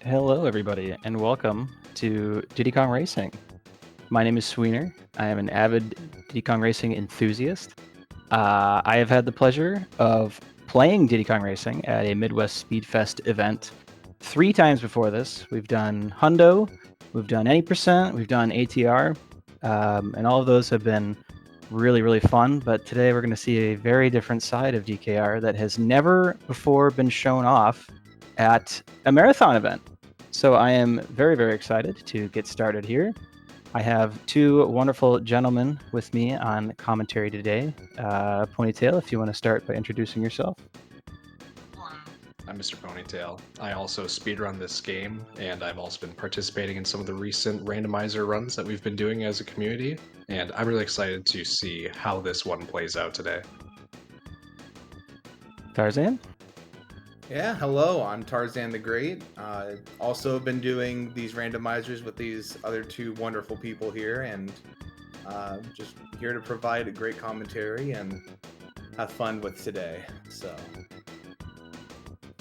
Hello, everybody, and welcome to Diddy Kong Racing. My name is Sweener. I am an avid Diddy Kong Racing enthusiast. I have had the pleasure of playing Diddy Kong Racing at a Midwest Speed Fest event 3 times before this. We've done Hundo, we've done Any Percent, we've done ATR, and all of those have been really, really fun. But today we're going to see a very different side of DKR that has never before been shown off at a marathon event. So I am very, very excited to get started here. I have two wonderful gentlemen with me on commentary today. Ponytail, if you want to start by introducing yourself. I'm Mr. Ponytail. I also speedrun this game, and I've also been participating in some of the recent randomizer runs that we've been doing as a community, and I'm really excited to see how this one plays out today. Tarzan? Yeah, hello, I'm Tarzan the Great. Also been doing these randomizers with these other two wonderful people here, and just here to provide a great commentary and have fun with today. So,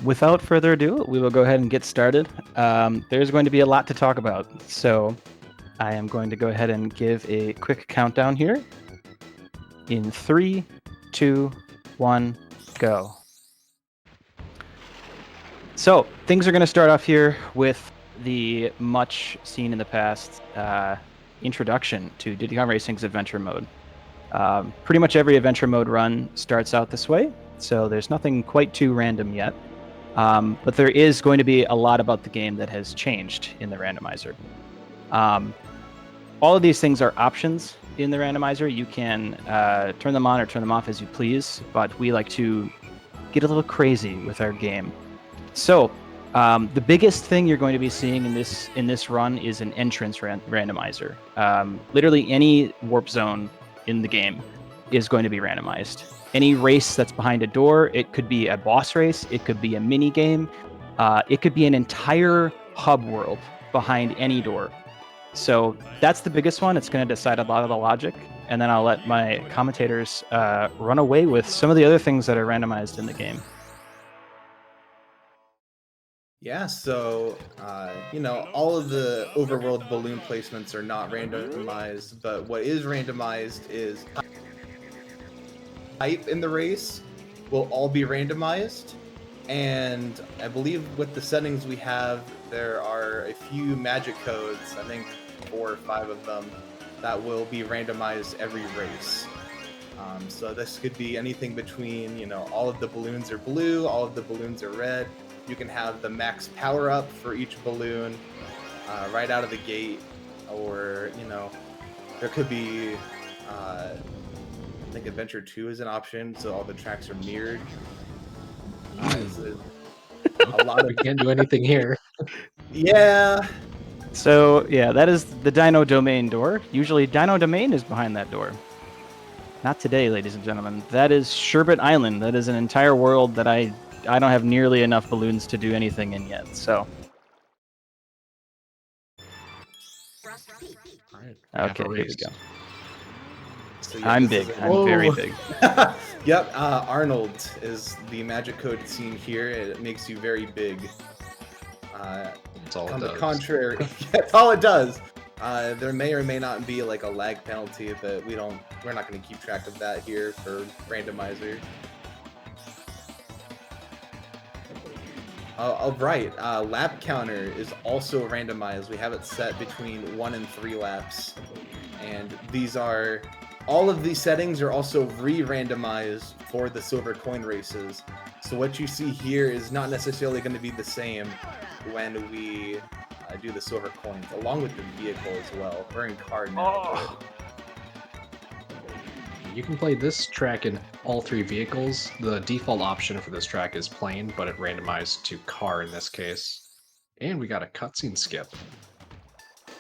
Without further ado, we will go ahead and get started. There's going to be a lot to talk about, so I am going to go ahead and give a quick countdown here. In 3, 2, 1, go. So things are going to start off here with the much seen in the past introduction to Diddy Kong Racing's adventure mode. Pretty much every adventure mode run starts out this way, so there's nothing quite too random yet. But there is going to be a lot about the game that has changed in the randomizer. All of these things are options in the randomizer. You can turn them on or turn them off as you please, but we like to get a little crazy with our game. So the biggest thing you're going to be seeing in this run is an entrance randomizer. Literally any warp zone in the game is going to be randomized. Any race that's behind a door, it could be a boss race, it could be a mini game, it could be an entire hub world behind any door. So that's the biggest one. It's going to decide a lot of the logic, and then I'll let my commentators run away with some of the other things that are randomized in the game. yeah, so, all of the overworld balloon placements are not randomized, but what is randomized is type in the race will all be randomized. And I believe with the settings we have, there are a few magic codes, I think 4 or 5 of them, that will be randomized every race. So this could be anything between, all of the balloons are blue, all of the balloons are red. You can have the max power up for each balloon right out of the gate, or, there could be, I think Adventure 2 is an option, so all the tracks are mirrored. A lot of We can't do anything here. yeah. So yeah, that is the Dino Domain door. Usually Dino Domain is behind that door. Not today, ladies and gentlemen. That is Sherbet Island. That is an entire world that I don't have nearly enough balloons to do anything in yet. So All right. okay, here we go. So, I'm big. I'm very big. Yep, Arnold is the magic code seen here. It makes you very big. That's all On it the does. contrary, that's all it does. There may or may not be like a lag penalty, but we're not going to keep track of that here for randomizer. All right, lap counter is also randomized. We have it set between 1 and 3 laps, and all of these settings are also re-randomized for the silver coin races. So what you see here is not necessarily going to be the same when we do the silver coins, along with the vehicle as well. We're in car now. You can play this track in all 3 vehicles. The default option for this track is plain, but it randomized to car in this case. And we got a cutscene skip.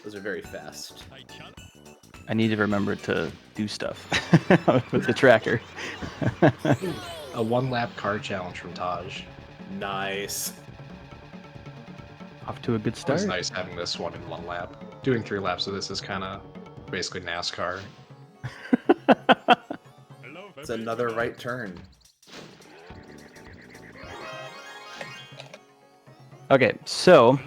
Those are very fast. I need to remember to do stuff with the tracker. A 1-lap car challenge from Taj. Nice. Off to a good It start. was nice having this one in 1 lap. Doing 3 laps of this is kind of basically NASCAR. It's another right turn. Okay, so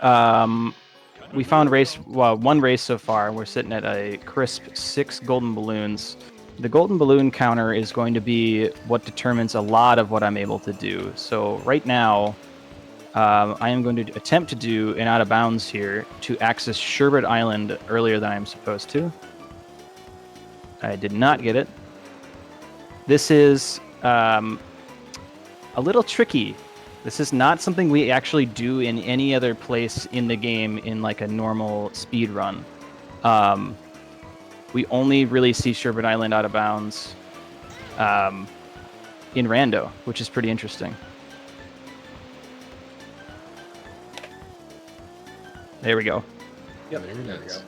We found one race so far. We're sitting at a crisp 6 golden balloons. The golden balloon counter is going to be what determines a lot of what I'm able to do. So right now, I am going to attempt to do an out of bounds here to access Sherbet Island earlier than I'm supposed to. I did not get it. This is a little tricky. This is not something we actually do in any other place in the game in like a normal speed run. We only really see Sherbet Island out of bounds in Rando, which is pretty interesting. There we go. Yep, There it is.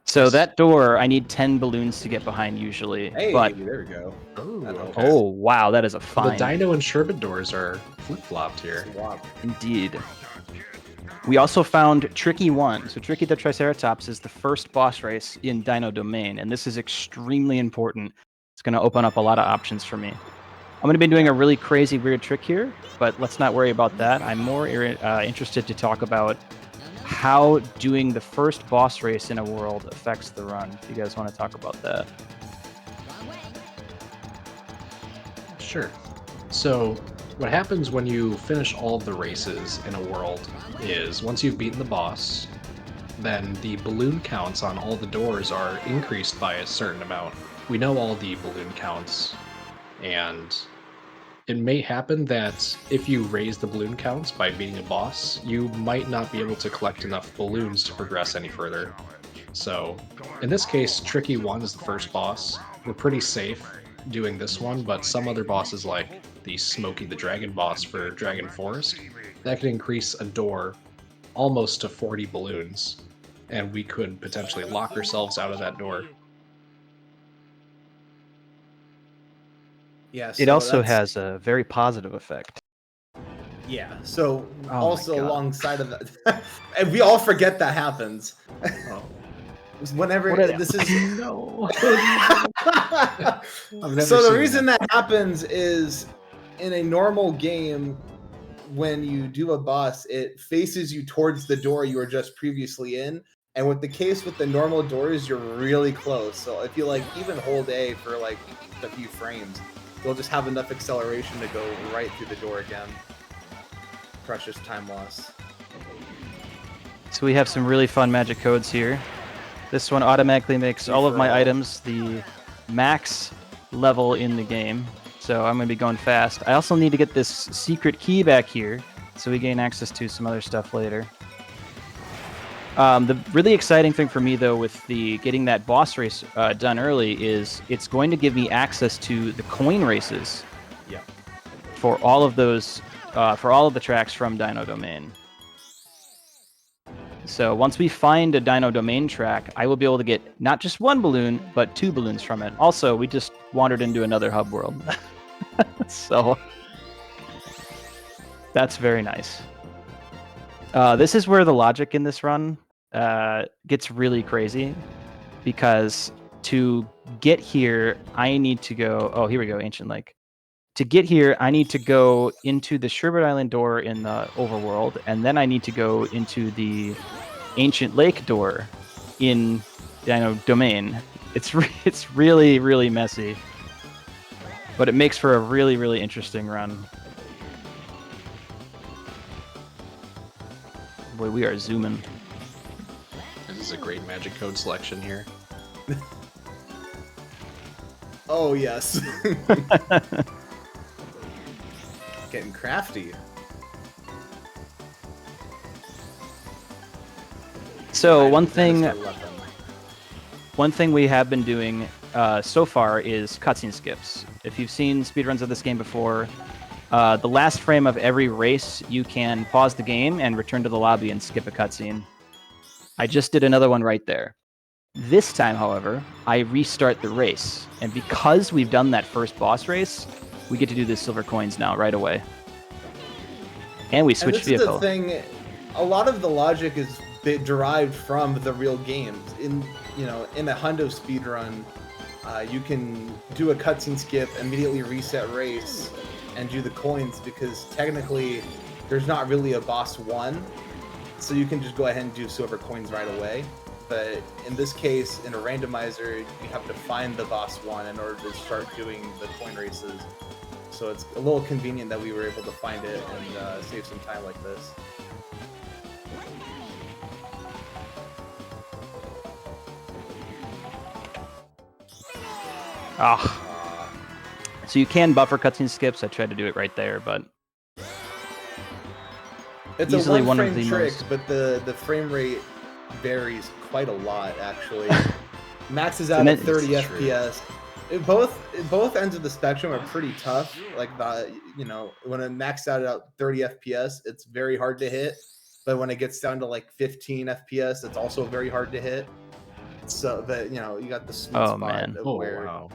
So that door, I need 10 balloons to get behind usually. Hey, but there we go. Ooh, That okay. oh wow, that is a The fine. Dino and Sherbet doors are flip-flopped here. Swap. Indeed. We also found Tricky 1. So Tricky the Triceratops is the first boss race in Dino Domain, and this is extremely important. It's going to open up a lot of options for me. I'm going to be doing a really crazy, weird trick here, but let's not worry about that. I'm more interested to talk about how doing the first boss race in a world affects the run. If you guys want to talk about that. Sure. So, what happens when you finish all of the races in a world is once you've beaten the boss, then the balloon counts on all the doors are increased by a certain amount. We know all the balloon counts, and it may happen that if you raise the balloon counts by beating a boss, you might not be able to collect enough balloons to progress any further. So, in this case, Tricky 1 is the first boss. We're pretty safe doing this one, but some other bosses like the Smokey the Dragon boss for Dragon Forest, that could increase a door almost to 40 balloons, and we could potentially lock ourselves out of that door. Yeah. It so also that's- has a very positive effect. Yeah. So Oh my also God. alongside of that, and we all forget that happens. Oh. Whenever What did- this is No. so the reason that happens is in a normal game, when you do a boss, it faces you towards the door you were just previously in. And with the case with the normal doors, you're really close. So if you like even hold A for like a few frames, you'll just have enough acceleration to go right through the door again. Precious time loss. So we have some really fun magic codes here. This one automatically makes all of my Free-for-all. items the max level in the game. So I'm going to be going fast. I also need to get this secret key back here so we gain access to some other stuff later. The really exciting thing for me, though, with the getting that boss race done early is it's going to give me access to the coin races. Yeah. For all of those, for all of the tracks from Dino Domain. So once we find a Dino Domain track, I will be able to get not just one balloon, but 2 balloons from it. Also, we just wandered into another hub world. So that's very nice. This is where the logic in this run gets really crazy, because to get here, I need to go... Oh, here we go, Ancient Lake. To get here, I need to go into the Sherbet Island door in the overworld, and then I need to go into the Ancient Lake door in Dino Domain. It's really, really messy, but it makes for a really, really interesting run. Boy, we are zooming. This is a great magic code selection here. Oh yes. Getting crafty. So one That is thing her weapon. One thing we have been doing so far is cutscene skips. If you've seen speedruns of this game before, the last frame of every race, you can pause the game and return to the lobby and skip a cutscene. I just did another one right there. This time, however, I restart the race. And because we've done that first boss race, we get to do the silver coins now right away. And we switch And this vehicle. is the thing. A lot of the logic is derived from the real games. In a Hundo speedrun, you can do a cutscene skip, immediately reset race, and do the coins, because technically there's not really a boss 1. so you can just go ahead and do silver coins right away. But in this case, in a randomizer, you have to find the boss 1 in order to start doing the coin races. So it's a little convenient that we were able to find it and save some time like this. Ah. So you can buffer cutscene skips. I tried to do it right there, but it's easily a one of frame the trick, most... but the frame rate varies quite a lot actually. Maxes out And at it- 30 it's true. FPS. Both ends of the spectrum are pretty tough. Like when it maxed out at 30 FPS, it's very hard to hit. But when it gets down to like 15 FPS, it's also very hard to hit. So that you got the sweet Oh, spot man. of Oh where. wow.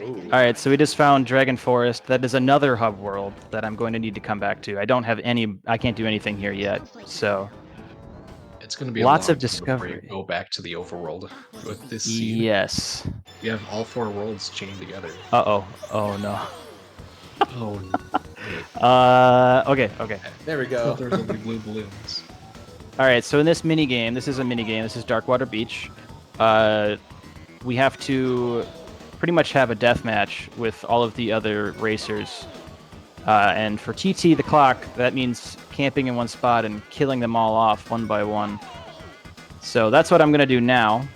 Ooh. All right, so we just found Dragon Forest. That is another hub world that I'm going to need to come back to. I can't do anything here yet, so It's going to be lots a of long time before you discovery. go back to the overworld with this seed. Yes. You have all 4 worlds chained together. Uh-oh. Oh, no. Oh, wait. Okay. There we I go. thought there was only blue balloons. All right, so in this mini game, this is a mini game. This is Darkwater Beach. We have to pretty much have a death match with all of the other racers. And for TT the clock, that means camping in one spot and killing them all off one by one. So that's what I'm going to do now.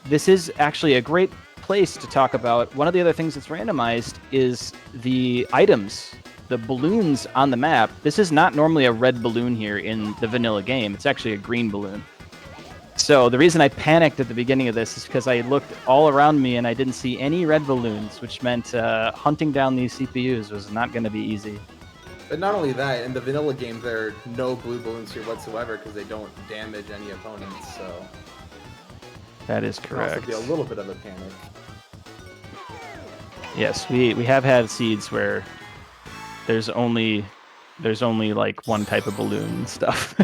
This is actually a great place to talk about. One of the other things that's randomized is the items, the balloons on the map. This is not normally a red balloon here in the vanilla game. It's actually a green balloon. So the reason I panicked at the beginning of this is because I looked all around me and I didn't see any red balloons, which meant hunting down these CPUs was not going to be easy. But not only that, in the vanilla game, there are no blue balloons here whatsoever because they don't damage any opponents. So That is it can also correct. be a little bit of a panic. Yes, we have had seeds where there's only like one type of balloon and stuff.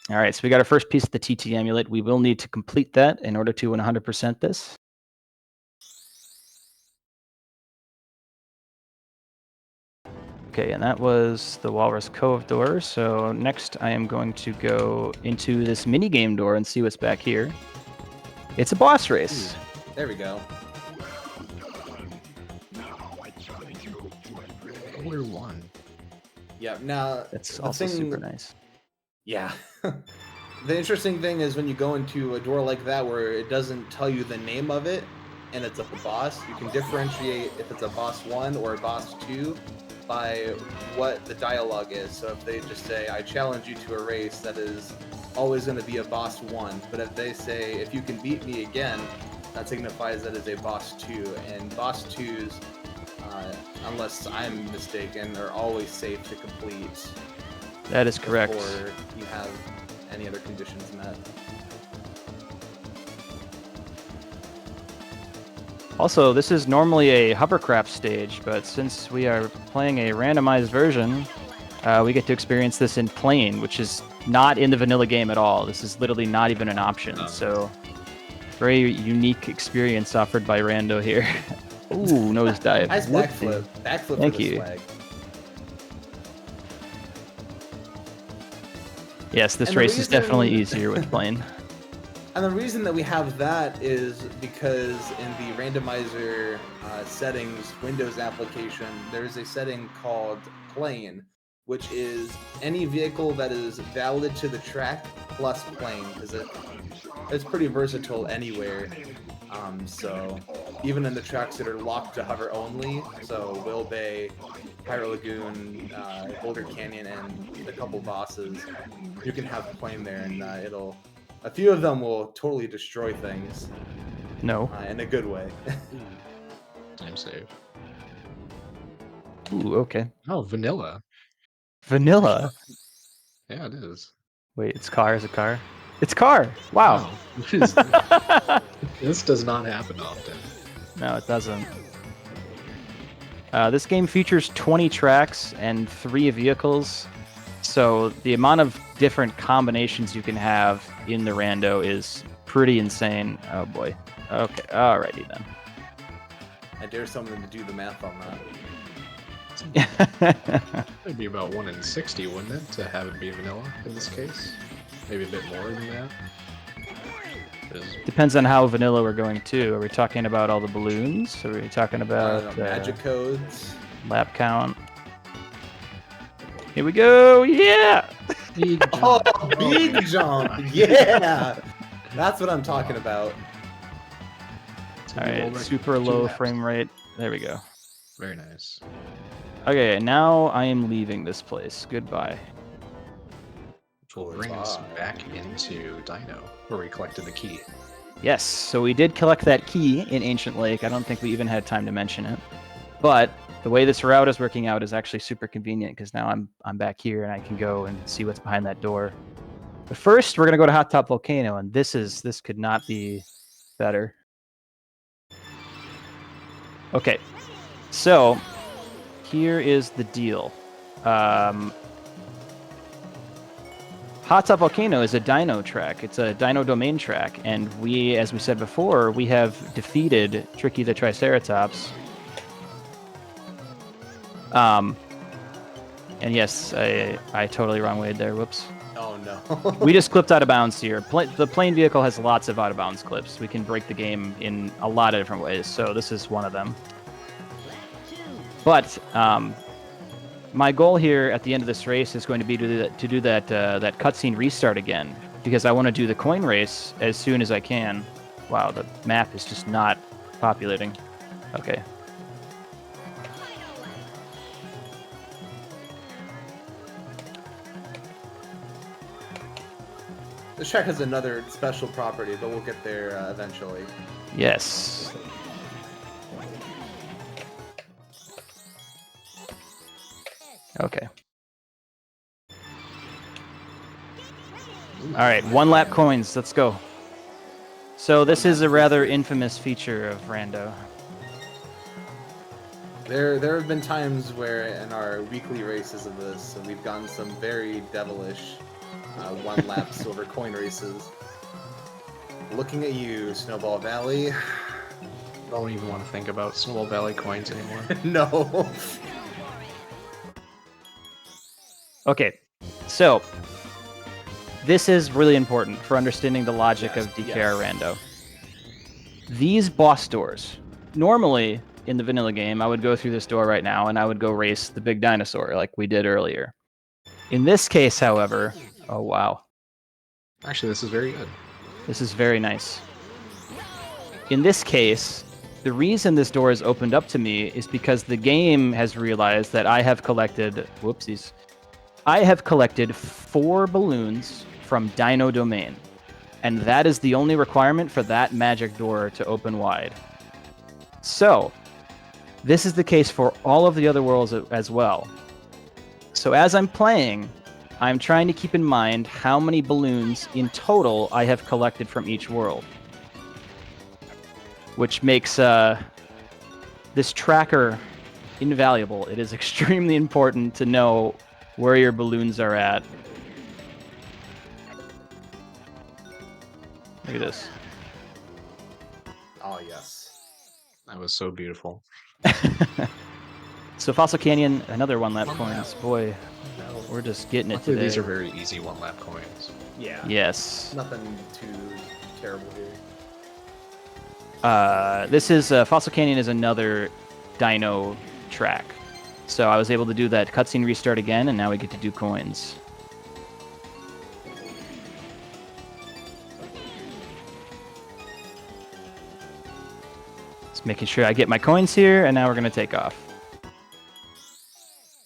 All right, so we got our first piece of the TT amulet. We will need to complete that in order to 100% this. Okay, and that was the Walrus Cove door. So next I am going to go into this mini game door and see what's back here. It's a boss race. There we go. Color 1. Yeah. Now That's the also thing- super nice. Yeah. The interesting thing is when you go into a door like that where it doesn't tell you the name of it and it's a boss, you can differentiate if it's a boss 1 or a boss 2 by what the dialogue is. So if they just say, I challenge you to a race, that is always going to be a boss 1. But if they say, if you can beat me again, that signifies that is a boss 2. And boss 2s, unless I'm mistaken, are always safe to complete. That is correct. Before you have any other conditions met. Also, this is normally a hovercraft stage, but since we are playing a randomized version, we get to experience this in plane, which is not in the vanilla game at all. This is literally not even an option. So, very unique experience offered by Rando here. Ooh, nosedive. Nice Whoopsie. backflip. Backflip Thank for the you. swag. Yes, this And the race is definitely reason- easier with plane. And the reason that we have that is because in the randomizer settings Windows application, there's a setting called plane, which is any vehicle that is valid to the track plus plane, because it's pretty versatile anywhere. So even in the tracks that are locked to hover only, so Will Bay, Pyro Lagoon, Boulder Canyon, and a couple bosses, you can have plane there, and a few of them will totally destroy things No. in a good way. Time save. Ooh, okay. Oh, vanilla. Vanilla. Yeah, it is. Wait, it's car. Is it car? It's car. Wow. What is this? This does not happen often. No, it doesn't. This game features 20 tracks and 3 vehicles, so the amount of different combinations you can have in the rando is pretty insane. Oh boy. Okay, alrighty then. I dare someone to do the math on that. It'd be about 1 in 60, wouldn't it, to have it be vanilla in this case? Maybe a bit more than that. Depends on how vanilla we're going to. Are we talking about all the balloons? Are we talking about magic codes? Lap count? Here we go! Yeah! Big jump. Oh, big jump! Yeah! That's what I'm talking about. Alright, super low frame rate. There we go. Very nice. Okay, now I am leaving this place. Goodbye. Which will bring us back into Dino, where we collected the key. Yes, so we did collect that key in Ancient Lake. I don't think we even had time to mention it. But the way this route is working out is actually super convenient because now I'm back here and I can go and see what's behind that door. But first, we're gonna go to Hot Top Volcano, and this could not be better. Okay, so here is the deal. Hot Top Volcano is a dino track. It's a dino domain track, and we, as we said before, we have defeated Tricky the Triceratops. And yes, I totally wrong-wayed there. Whoops. Oh no. We just clipped out of bounds here. The plane vehicle has lots of out-of-bounds clips. We can break the game in a lot of different ways, so this is one of them. But my goal here at the end of this race is going to be to do that cutscene restart again, because I want to do the coin race as soon as I can. Wow, the map is just not populating. Okay. This track has another special property, but we'll get there eventually. Yes. Okay. All right, 1 lap coins. Let's go. So this is a rather infamous feature of Rando. There have been times where in our weekly races of this, we've gotten some very devilish 1 lap silver coin races. Looking at you, Snowball Valley. I don't even want to think about Snowball Valley coins anymore. No. Okay, so this is really important for understanding the logic of DKR Rando. These boss doors, normally in the vanilla game, I would go through this door right now and I would go race the big dinosaur like we did earlier. In this case, however, oh wow. Actually, this is very good. This is very nice. In this case, the reason this door is opened up to me is because the game has realized that I have collected, whoopsies, I have collected 4 balloons from Dino Domain, and that is the only requirement for that magic door to open wide. So, this is the case for all of the other worlds as well. So as I'm playing, I'm trying to keep in mind how many balloons in total I have collected from each world, which makes this tracker invaluable. It is extremely important to know where your balloons are at. Look at this. Oh, yes. That was so beautiful. So Fossil Canyon, another 1 lap coins. Boy, we're just getting it Luckily, today. these are very easy 1 lap coins. Yeah. Yes. Nothing too terrible here. This is Fossil Canyon is another dino track. So I was able to do that cutscene restart again, and now we get to do coins. Just making sure I get my coins here, and now we're going to take off.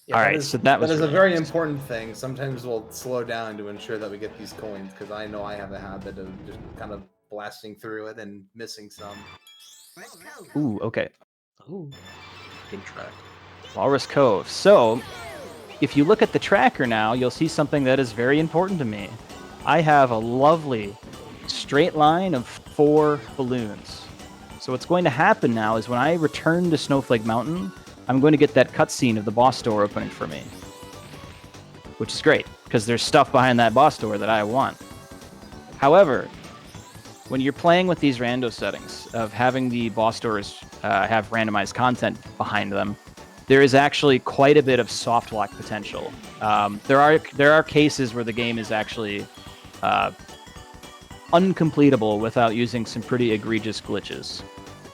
Yeah, All right, so that was a really very nice. important thing. Sometimes we'll slow down to ensure that we get these coins, because I know I have a habit of just kind of blasting through it and missing some. Ooh, okay. Oh, good track. Walrus Cove. So, if you look at the tracker now, you'll see something that is very important to me. I have a lovely straight line of 4 balloons. So what's going to happen now is when I return to Snowflake Mountain, I'm going to get that cutscene of the boss door opening for me. Which is great, because there's stuff behind that boss door that I want. However, when you're playing with these rando settings of having the boss doors have randomized content behind them, there is actually quite a bit of soft lock potential. There are cases where the game is actually uncompletable without using some pretty egregious glitches.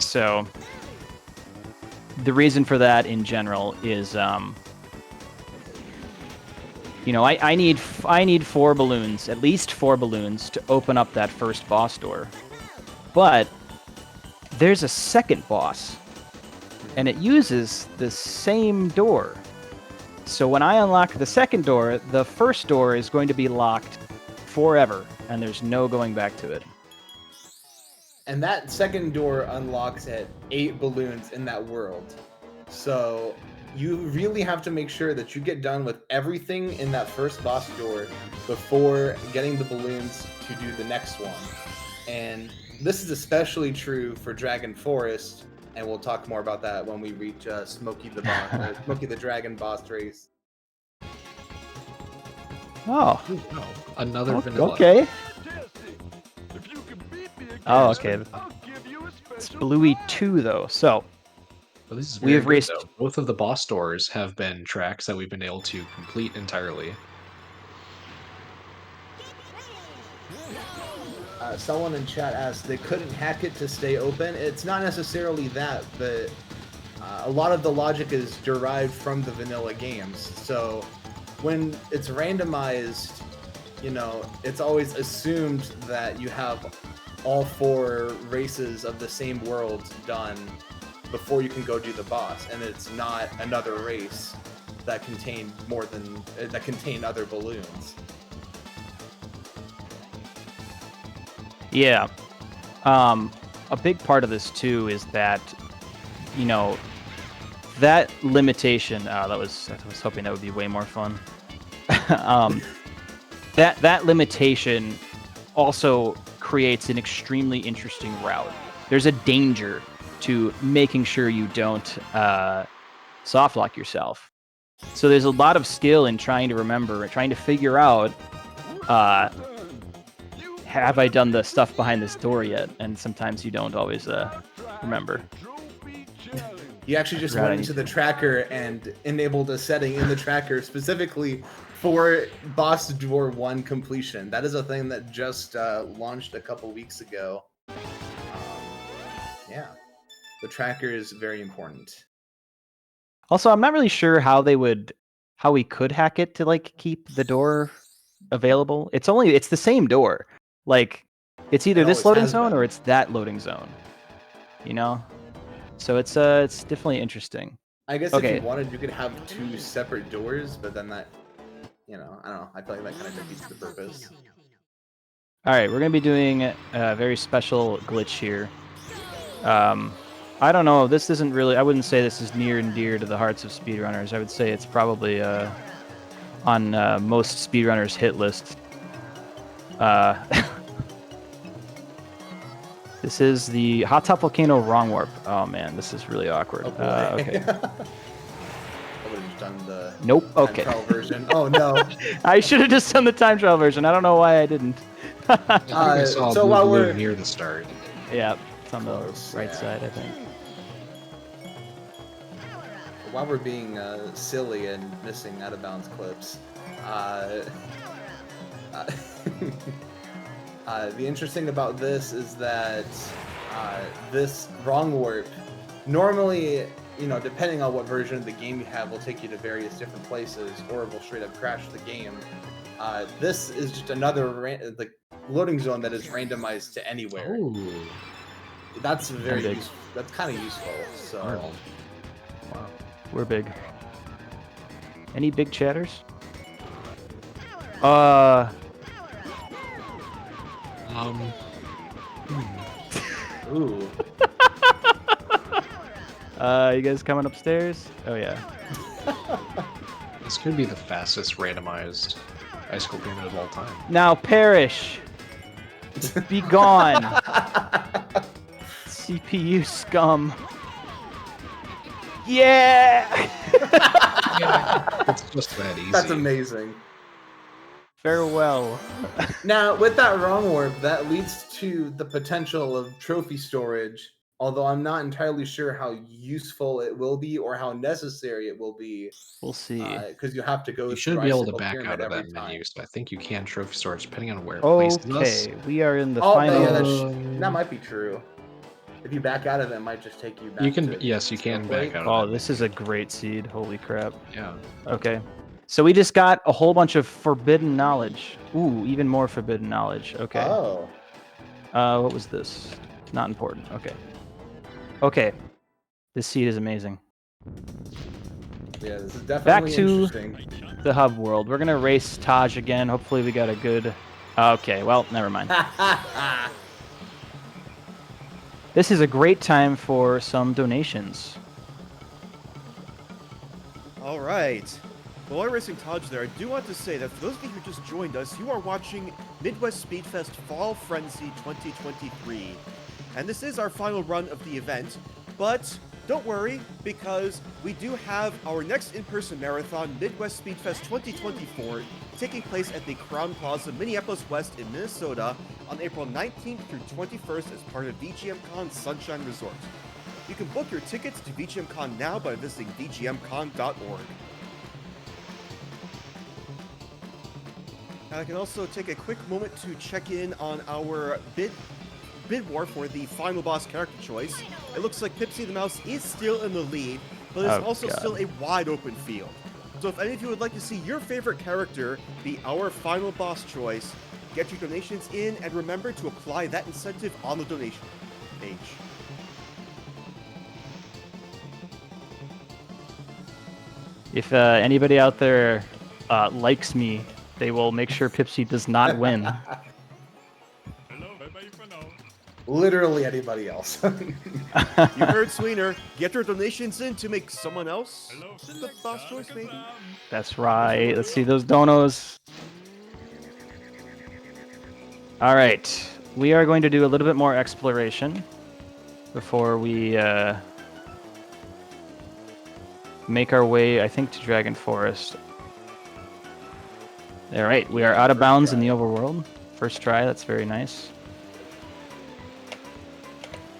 So the reason for that in general is, you know, I need 4 balloons, at least 4 balloons, to open up that first boss door. But there's a second boss, and it uses the same door. So when I unlock the second door, the first door is going to be locked forever, and there's no going back to it. And that second door unlocks at 8 balloons in that world. So you really have to make sure that you get done with everything in that first boss door before getting the balloons to do the next one. And this is especially true for Dragon Forest, and we'll talk more about that when we reach Smokey the Dragon boss race. Oh, Another vanilla. okay. Oh, okay. It's Bluey 2 though, so Well, this is we very have good, reached. though. Both of the boss doors have been tracks that we've been able to complete entirely. Someone in chat asked they couldn't hack it to stay open. It's not necessarily that, but a lot of the logic is derived from the vanilla games. So when it's randomized, you know, it's always assumed that you have all 4 races of the same world done before you can go do the boss, and it's not another race that contained other balloons. Yeah. A big part of this too is that, you know, that limitation. I was hoping that would be way more fun. That limitation also creates an extremely interesting route. There's a danger to making sure you don't soft lock yourself. So there's a lot of skill in trying to remember, trying to figure out, have I done the stuff behind this door yet? And sometimes you don't always remember. You actually just went into the tracker and enabled a setting in the tracker specifically for boss door 1 completion. That is a thing that just launched a couple weeks ago. Yeah, the tracker is very important. Also, I'm not really sure how we could hack it to like keep the door available. It's the same door. Like, it's either this loading zone or it's that loading zone. You know? So it's definitely interesting. I guess if you wanted, you could have 2 separate doors, but then that, you know, I don't know. I feel like that kind of defeats the purpose. All right, we're gonna be doing a very special glitch here. I don't know. This isn't really. I wouldn't say this is near and dear to the hearts of speedrunners. I would say it's probably on most speedrunners' hit list. This is the Hot Top Volcano Wrong Warp. Oh man, this is really awkward. Oh, okay. I would have done the time trial version. Oh no. I should have just done the time trial version. I don't know why I didn't. I saw so blue while balloon we're near the start. Yeah, it's on the right side, I think. While we're being silly and missing out of bounds clips, the interesting thing about this is that this wrong warp, normally, you know, depending on what version of the game you have, will take you to various different places, or will straight up crash the game. This is just another loading zone that is randomized to anywhere. Ooh. That's very that's kind of useful. So, wow, we're big. Any big chatters? Ooh. You guys coming upstairs? Oh yeah. This could be the fastest randomized ice cream pyramid of all time. Now perish. Be gone. CPU scum. Yeah. It's just that easy. That's amazing. Farewell. Now, with that wrong warp, that leads to the potential of trophy storage Although I'm not entirely sure how useful it will be or how necessary it will be, We'll see. because you have to go You through should be able to Icicle back Pyramid out of every that time. menu, so I think you can trophy storage depending on where it places us. Okay, we are in the Oh, final. yeah, that might be true. If you back out of it, it might just take you back You can, to yes, you can back Snowflake. out of Oh, that this is a great seed. Holy crap. Yeah. Okay. So we just got a whole bunch of forbidden knowledge. Ooh, even more forbidden knowledge. Okay. Oh. What was this? Not important. Okay. Okay. This seed is amazing. Yeah, this is Back definitely to interesting. the hub world. We're gonna race Taj again. Hopefully we got a good. Okay. Well, never mind. This is a great time for some donations. All right. Well, while racing Taj there, I do want to say that for those of you who just joined us, you are watching Midwest Speedfest Fall Frenzy 2023. And this is our final run of the event, but don't worry, because we do have our next in-person marathon, Midwest Speedfest 2024, taking place at the Crown Plaza, Minneapolis West in Minnesota on April 19th through 21st as part of VGMCon Sunshine Resort. You can book your tickets to VGMCon now by visiting vgmcon.org. I can also take a quick moment to check in on our bid war for the final boss character choice. It looks like Pipsy the Mouse is still in the lead, but there's also still a wide open field. So if any of you would like to see your favorite character be our final boss choice, get your donations in and remember to apply that incentive on the donation page. If anybody out there likes me, they will make sure Pipsy does not win. Literally anybody else. You heard Sweener. Get your donations in to make someone else the boss choice, maybe? That's right. Let's see those donos. All right. We are going to do a little bit more exploration before we make our way, I think, to Dragon Forest. All right. We are out of bounds in the overworld. First try. That's very nice.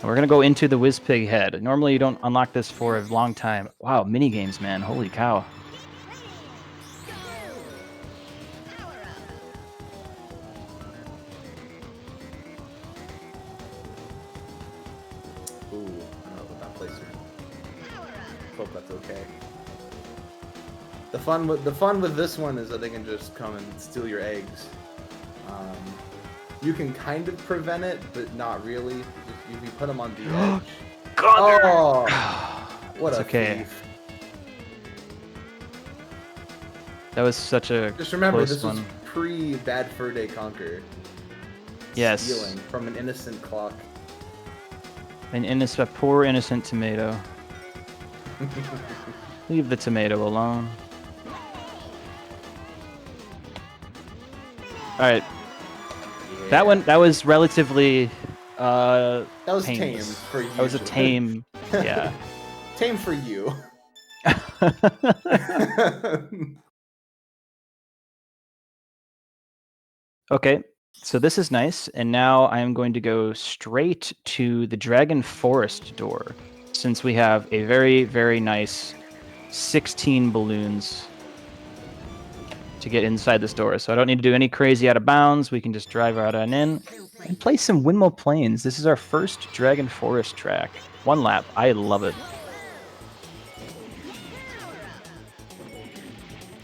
And we're going to go into the Whizpig head. Normally, you don't unlock this for a long time. Wow, minigames, man. Holy cow. Ooh, I don't know about that placement. Hope that's okay. The fun with this one is that they can just come and steal your eggs. You can kind of prevent it, but not really. If you put them on the edge. Oh, what a thief! That was such a Just remember, close this was one. pre-Bad Fur Day Conquer. Yes. Stealing from an innocent clock. A poor innocent tomato. Leave the tomato alone. All right. Yeah. That was relatively That was tame painless. for you. That was a tame, yeah. Tame for you. Okay, so this is nice, and now I am going to go straight to the Dragon Forest door, since we have a very, very nice 16 balloons to get inside this door. So I don't need to do any crazy out of bounds. We can just drive out and in and play some Windmill Plains. This is our first Dragon Forest track. One lap. I love it.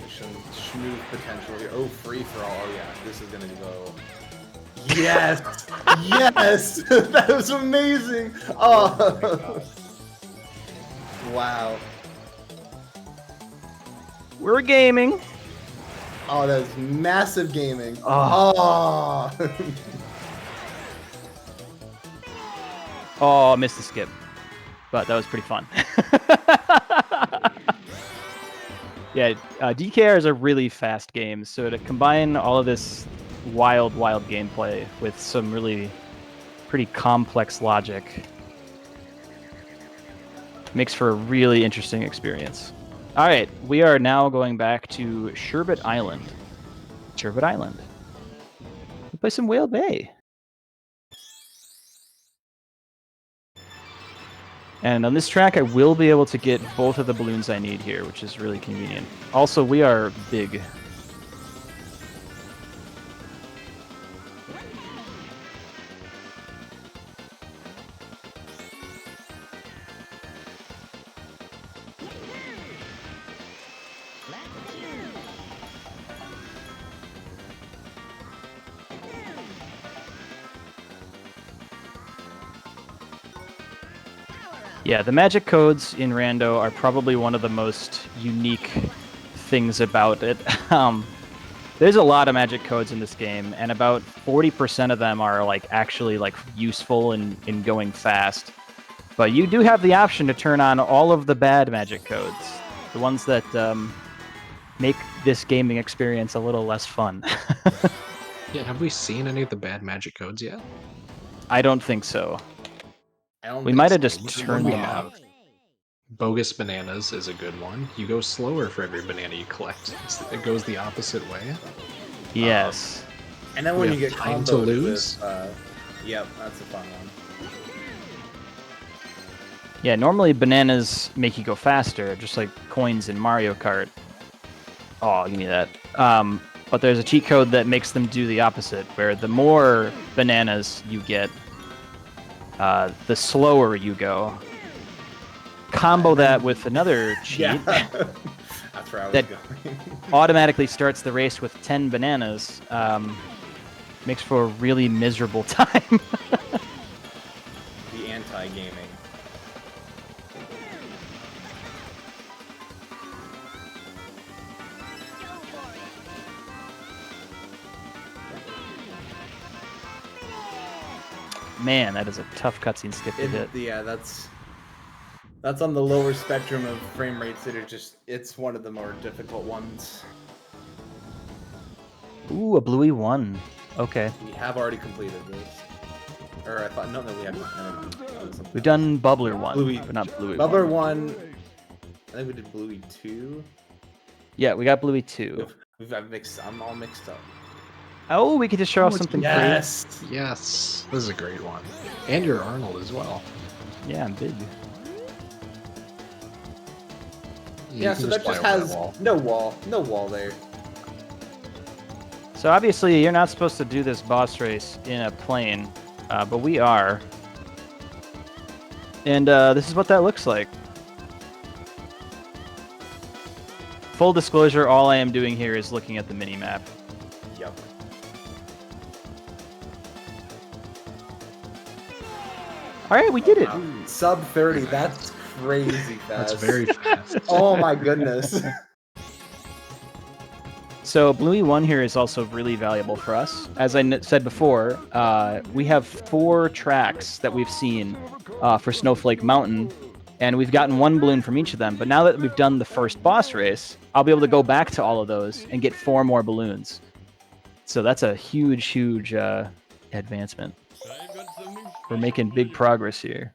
Some smooth potential here. Oh, free for all. Oh, yeah. This is going to go. Yes! Yes! That was amazing! Oh! Wow. We're gaming. Oh, that was massive gaming. Oh. Oh, I missed the skip. But that was pretty fun. Yeah, DKR are really fast games, so to combine all of this wild gameplay with some really pretty complex logic makes for a really interesting experience. All right, we are now going back to Sherbet Island. Sherbet Island. We play some Whale Bay. And on this track, I will be able to get both of the balloons I need here, which is really convenient. Also, we are big. Yeah, the magic codes in Rando are probably one of the most unique things about it. There's a lot of magic codes in this game, and about 40% of them are like actually like useful in going fast. But you do have the option to turn on all of the bad magic codes, the ones that make this gaming experience a little less fun. Yeah, have we seen any of the bad magic codes yet? I don't think so. I don't We think might have so. just Which one turned we them have? off. Bogus bananas is a good one. You go slower for every banana you collect. It goes the opposite way. Yes. And then We when you have get time comboed to lose. with, yep, that's a fun one. Yeah, normally bananas make you go faster, just like coins in Mario Kart. Oh, give me that. But there's a cheat code that makes them do the opposite, where the more bananas you get, the slower you go. Combo that with another cheat Yeah, that's where I was That- going. automatically starts the race with 10 bananas. Makes for a really miserable time. The anti-gaming. Man, that is a tough cutscene skip to hit. Yeah, that's on the lower spectrum of frame rates that are just, it's one of the more difficult ones. Ooh, a bluey 1. Okay. We have already completed this. Or I thought, no, we haven't. Never mind. That was something We've else. done Bubbler 1, Bluey- but not Bluey Bubbler 1. 1, I think we did Bluey 2. Yeah, we got Bluey 2. I'm all mixed up. Oh, we could just show off it's- something Yes! Yes, this is a great one. And you're Arnold as well. free. Yeah, I'm big. Yeah, you so can that fly just over has that wall. no wall there. So obviously, you're not supposed to do this boss race in a plane, but we are. And this is what that looks like. Full disclosure, all I am doing here is looking at the mini-map. Yep. All right, we did it. Wow. Sub 30, that's crazy fast. That's very fast. Oh my goodness. So Bluey 1 here is also really valuable for us. As I said before, we have 4 tracks that we've seen for Snowflake Mountain, and we've gotten 1 balloon from each of them. But now that we've done the first boss race, I'll be able to go back to all of those and get 4 more balloons. So that's a huge, huge advancement. We're making big progress here.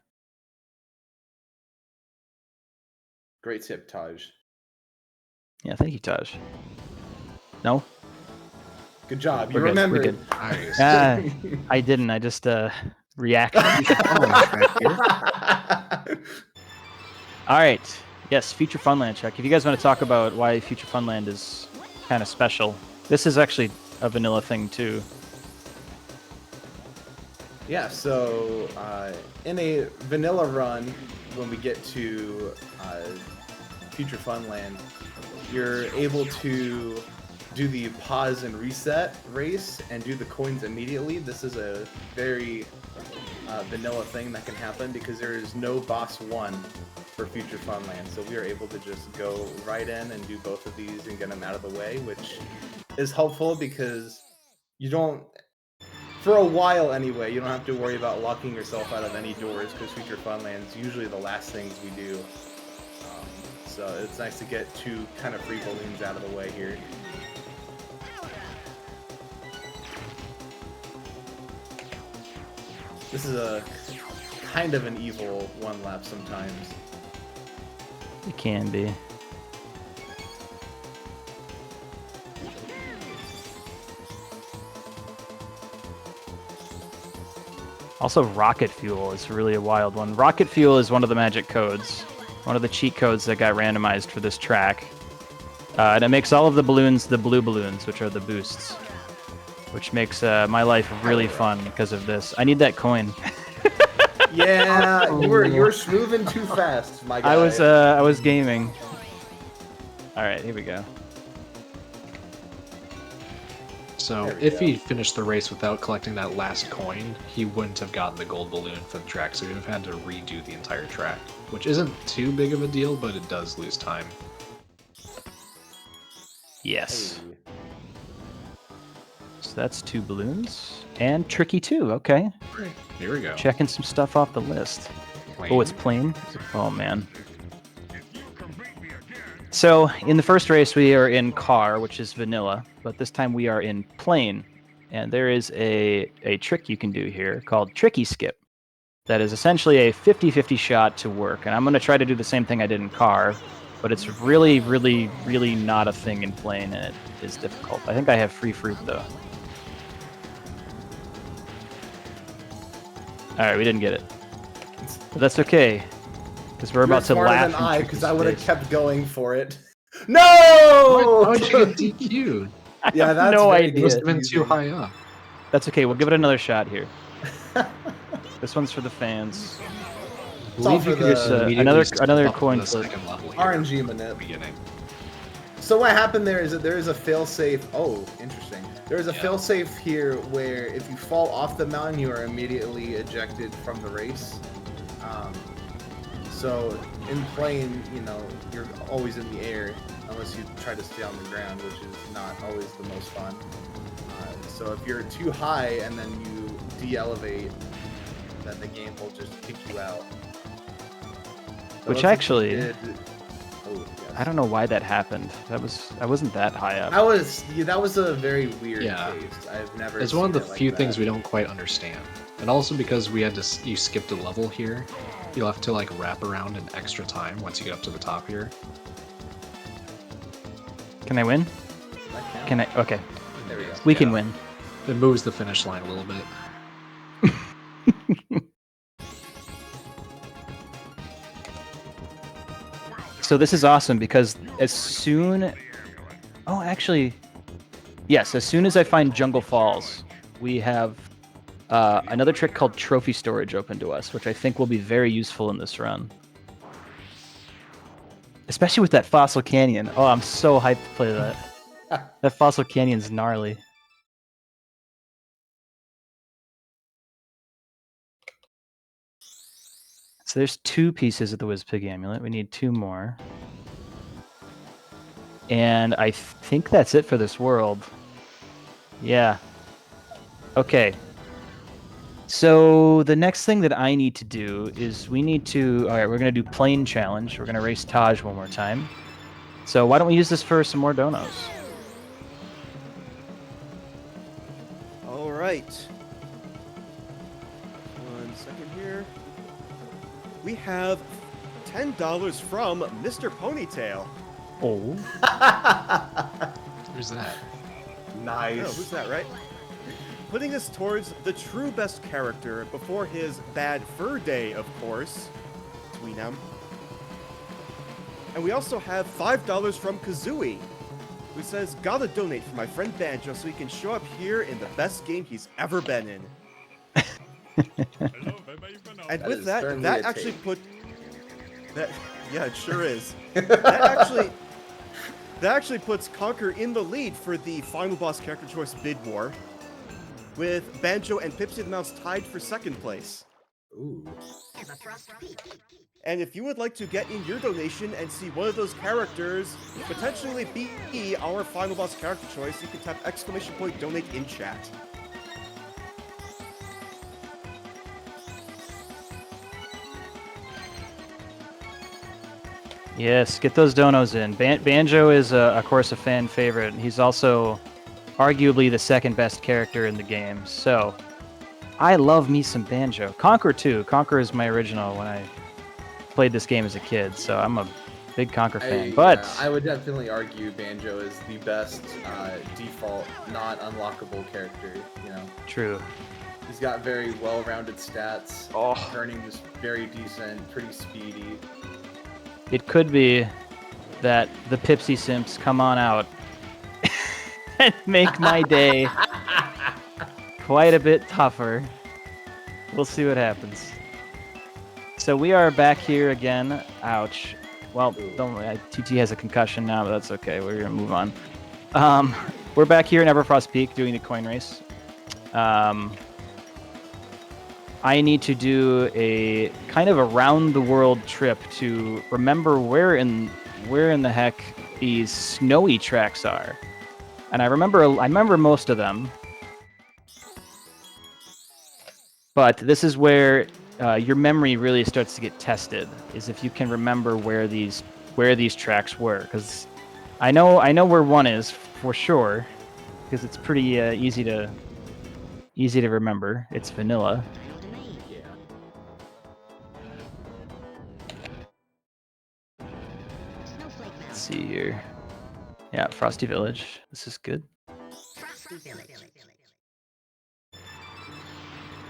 Great tip, Taj. Yeah, thank you, Taj. No? Good job. You We're good, we're remembered. good. Nice. Ah, I didn't. I just reacted. All right. Yes, Future Funland check. If you guys want to talk about why Future Funland is kind of special, this is actually a vanilla thing too. Yeah, so in a vanilla run, when we get to Future Funland, you're able to do the pause and reset race and do the coins immediately. This is a very vanilla thing that can happen because there is no boss 1 for Future Funland. So we are able to just go right in and do both of these and get them out of the way, which is helpful because you don't, for a while anyway, you don't have to worry about locking yourself out of any doors because Future Funland is usually the last things we do. So it's nice to get 2 kind of free balloons out of the way here. This is a kind of an evil 1 lap sometimes. It can be. Also, rocket fuel is really a wild one. Rocket fuel is one of the magic codes, one of the cheat codes that got randomized for this track. And it makes all of the balloons the blue balloons, which are the boosts, which makes my life really fun because of this. I need that coin. Yeah, you were moving too fast, my guy. I was gaming. All right, here we go. So There we if go. he finished the race without collecting that last coin, he wouldn't have gotten the gold balloon for the track, so he would have had to redo the entire track, which isn't too big of a deal, but it does lose time. Yes. So that's 2 balloons. And tricky 2, okay. Here we go. Checking some stuff off the list. Plane. Oh, it's plain? Oh, man. So, in the first race, we are in car, which is vanilla, but this time we are in plane. And there is a trick you can do here called Tricky Skip. That is essentially a 50-50 shot to work. And I'm going to try to do the same thing I did in car, but it's really, really, really not a thing in plane, and it is difficult. I think I have free fruit, though. Alright, we didn't get it. But that's okay, because we're about to laugh. Because I would have kept going for it. No! How did you get DQ'd? Yeah, that's no very idea. Must have been confusing. too high up. That's okay, we'll give it another shot here. This one's for the fans. It's all Believe for you could the- just Another- immediately step another up to coin the flip. second level here RNG at the minute. beginning. So what happened there is that there is a failsafe. Oh, interesting. There is a Yeah. failsafe here where if you fall off the mountain, you are immediately ejected from the race. So in plane, you know, you're always in the air unless you try to stay on the ground, which is not always the most fun. So if you're too high and then you de-elevate, then the game will just kick you out. So Which let's- actually- it- oh, yes. I don't know why that happened. I wasn't that high up. That was a very weird Yeah. case. I've never. It's one of the seen it like few that. things we don't quite understand. And also because we had to, you skipped a level here, you'll have to like wrap around an extra time once you get up to the top here. Can I win? That counts. Can I? Okay, There we go. we can Yeah. win. It moves the finish line a little bit. So this is awesome because as soon... Oh, actually... Yes, as soon as I find Jungle Falls, we have another trick called Trophy Storage open to us, which I think will be very useful in this run. Especially with that Fossil Canyon. Oh, I'm so hyped to play that. That Fossil Canyon's gnarly. So there's 2 pieces of the Wizpig Amulet. We need 2 more. And I think that's it for this world. Yeah. Okay. So the next thing that I need to do is we need to... Alright, we're going to do Plane Challenge. We're going to race Taj one more time. So why don't we use this for some more donos? All right. One second here. We have $10 from Mr. Ponytail. Oh. Who's that? Nice. Oh, who's that, right? Putting us towards the true best character before his bad fur day, of course. Sweener. And we also have $5 from Kazooie, who says, "Gotta donate for my friend Banjo so he can show up here in the best game he's ever been in." And That with is that, certainly that a actually take. put that. Yeah, it sure is. That actually puts Conker in the lead for the final boss character choice bid war, with Banjo and Pipsy the Mouse tied for second place. Ooh. And if you would like to get in your donation and see one of those characters potentially be our final boss character choice, you can type !donate in chat. Yes, get those donos in. Banjo is, of course, a fan favorite. He's also arguably the second best character in the game. So, I love me some Banjo. Conker, too. Conker is my original when I played this game as a kid. So, I'm a big Conker fan. But I would definitely argue Banjo is the best default, not unlockable character. You know. true. He's got very well-rounded stats. Oh. Turning is very decent, pretty speedy. It could be that the Pipsy Simps come on out and make my day quite a bit tougher. We'll see what happens. So we are back here again. Ouch. Well, don't worry. TT has a concussion now, but that's okay. We're gonna move on. We're back here in Everfrost Peak doing the coin race. I need to do a kind of around the world trip to remember where in the heck these snowy tracks are. And I remember most of them. But this is where your memory really starts to get tested, is if you can remember where these tracks were, because I know where one is for sure, because it's pretty easy to remember. It's vanilla. Let's see here. Yeah, Frosty Village. This is good.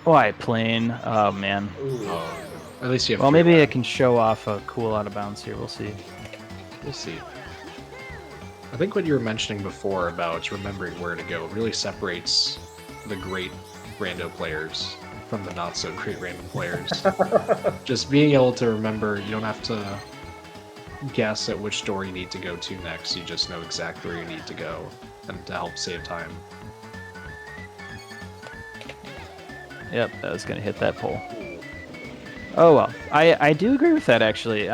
White Plain. Oh man. Oh, at least you have. Well, three maybe I left. can show off a cool out of bounds here. We'll see. We'll see. I think what you were mentioning before about remembering where to go really separates the great rando players from the not so great random players. Just being able to remember, you don't have to guess at which door you need to go to next. You just know exactly where you need to go, and to help save time. Yep, that was gonna hit that pole. Oh well, I do agree with that actually.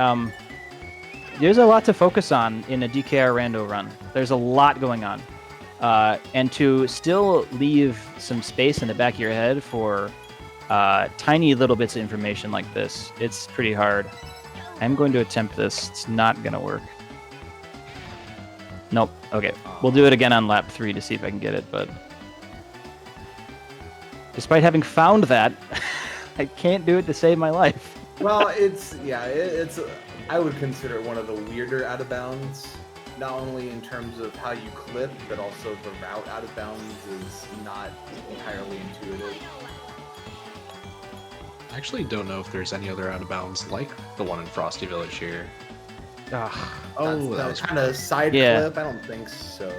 There's a lot to focus on in a DKR rando run. There's a lot going on, and to still leave some space in the back of your head for tiny little bits of information like this, it's pretty hard. I'm going to attempt this. It's not gonna work. Nope. Okay, we'll do it again on lap 3 to see if I can get it, but despite having found that, I can't do it to save my life. Well, it's I would consider it one of the weirder out of bounds. Not only in terms of how you clip, but also the route out of bounds is not entirely intuitive. I actually don't know if there's any other out of bounds like the one in Frosty Village here. Oh, that was kind of side Yeah. clip. I don't think so.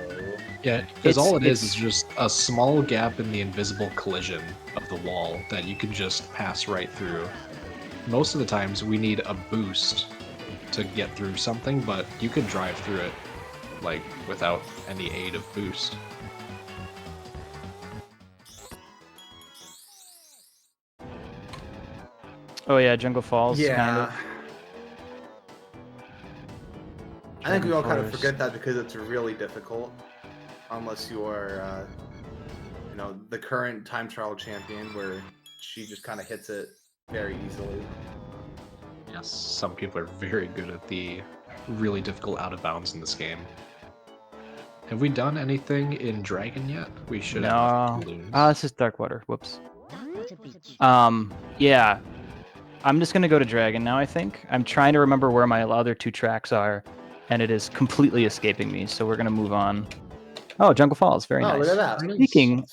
Yeah, because all it is it's- just a small gap in the invisible collision of the wall that you can just pass right through. Most of the times we need a boost to get through something, but you could drive through it like without any aid of boost. Oh yeah, Jungle Falls. Yeah. Kind of. I think we all kind of Forest. forget that because it's really difficult, unless you are, the current time trial champion, where she just kind of hits it very easily. Yes, some people are very good at the really difficult out of bounds in this game. Have we done anything in Dragon yet? We should No. have balloons. This is Darkwater. Whoops. Yeah. I'm just gonna go to Dragon now, I think. I'm trying to remember where my other 2 tracks are, and it is completely escaping me, so we're gonna move on. Oh, Jungle Falls. Very nice. Look at that. Speaking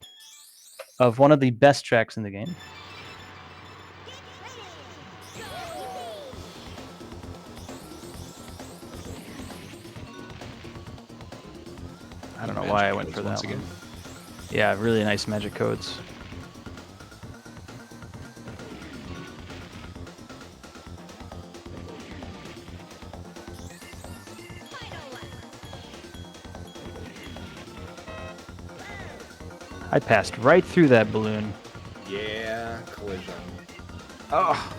of one of the best tracks in the game. I don't know why I Magic went codes for that once one. again. Yeah, really nice magic codes. I passed right through that balloon. Yeah, collision. Oh.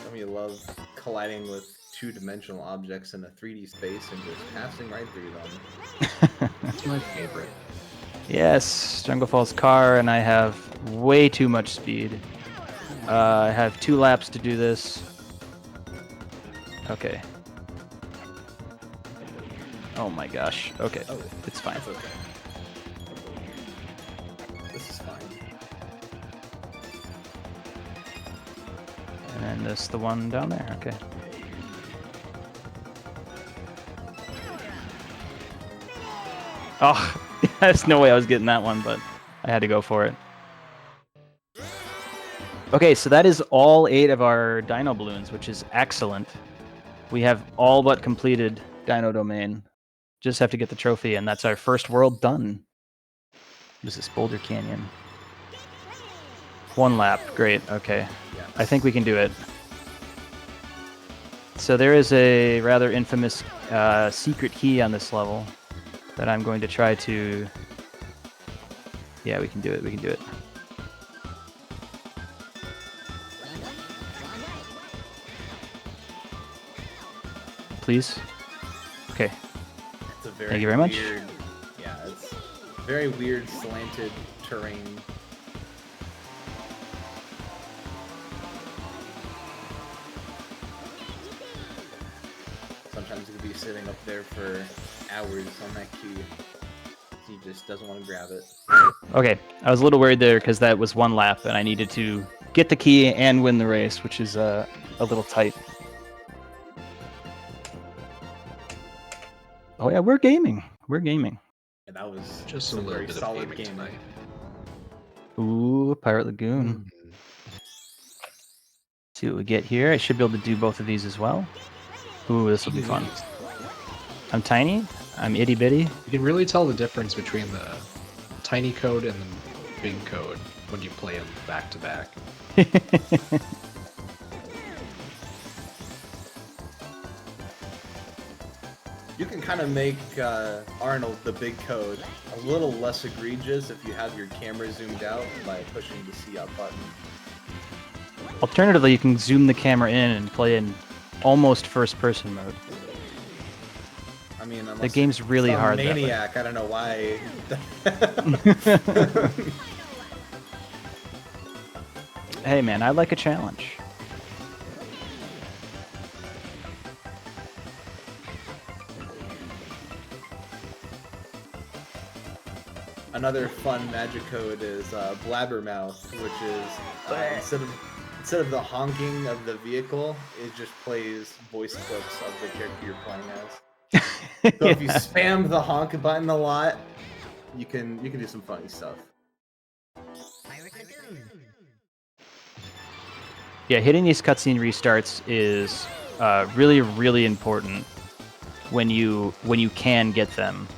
Don't you love colliding with two-dimensional objects in a 3D space and just passing right through them? That's my favorite. Yes, Jungle Falls car, and I have way too much speed. I have 2 laps to do this. Okay. Oh my gosh. Okay, Oh, it's fine. that's okay. This is fine. And then this the one down there. Okay. Oh, there's no way I was getting that one, but I had to go for it. Okay, so that is all 8 of our dino balloons, which is excellent. We have all but completed Dino Domain. Just have to get the trophy, and that's our first world done. What is this, Boulder Canyon? 1 lap, great, okay. Yes. I think we can do it. So there is a rather infamous secret key on this level that I'm going to try to... Yeah, we can do it, we can do it. Please? Okay. It's a very Thank you very much. weird, yeah, it's very weird slanted terrain. Sometimes you could be sitting up there for hours on that key. He just doesn't want to grab it. Okay, I was a little worried there because that was 1 lap and I needed to get the key and win the race, which is a little tight. Oh yeah, we're gaming. We're gaming. And that was Just a some little very bit of solid gaming gaming. tonight. Ooh, Pirate Lagoon. See what we get here. I should be able to do both of these as well. Ooh, this will be fun. I'm tiny. I'm itty bitty. You can really tell the difference between the tiny code and the big code when you play them back to back. You can kind of make Arnold, the big code, a little less egregious if you have your camera zoomed out by pushing the C up button. Alternatively, you can zoom the camera in and play in almost first-person mode. I mean, unless The game's really some hard that way. maniac, I don't know why. Hey man, I like a challenge. Another fun magic code is Blabbermouth, which is instead of the honking of the vehicle, it just plays voice clips of the character you're playing as. So if you Yeah. spam the honk button a lot, you can do some funny stuff. Yeah, hitting these cutscene restarts is really, really important when you can get them,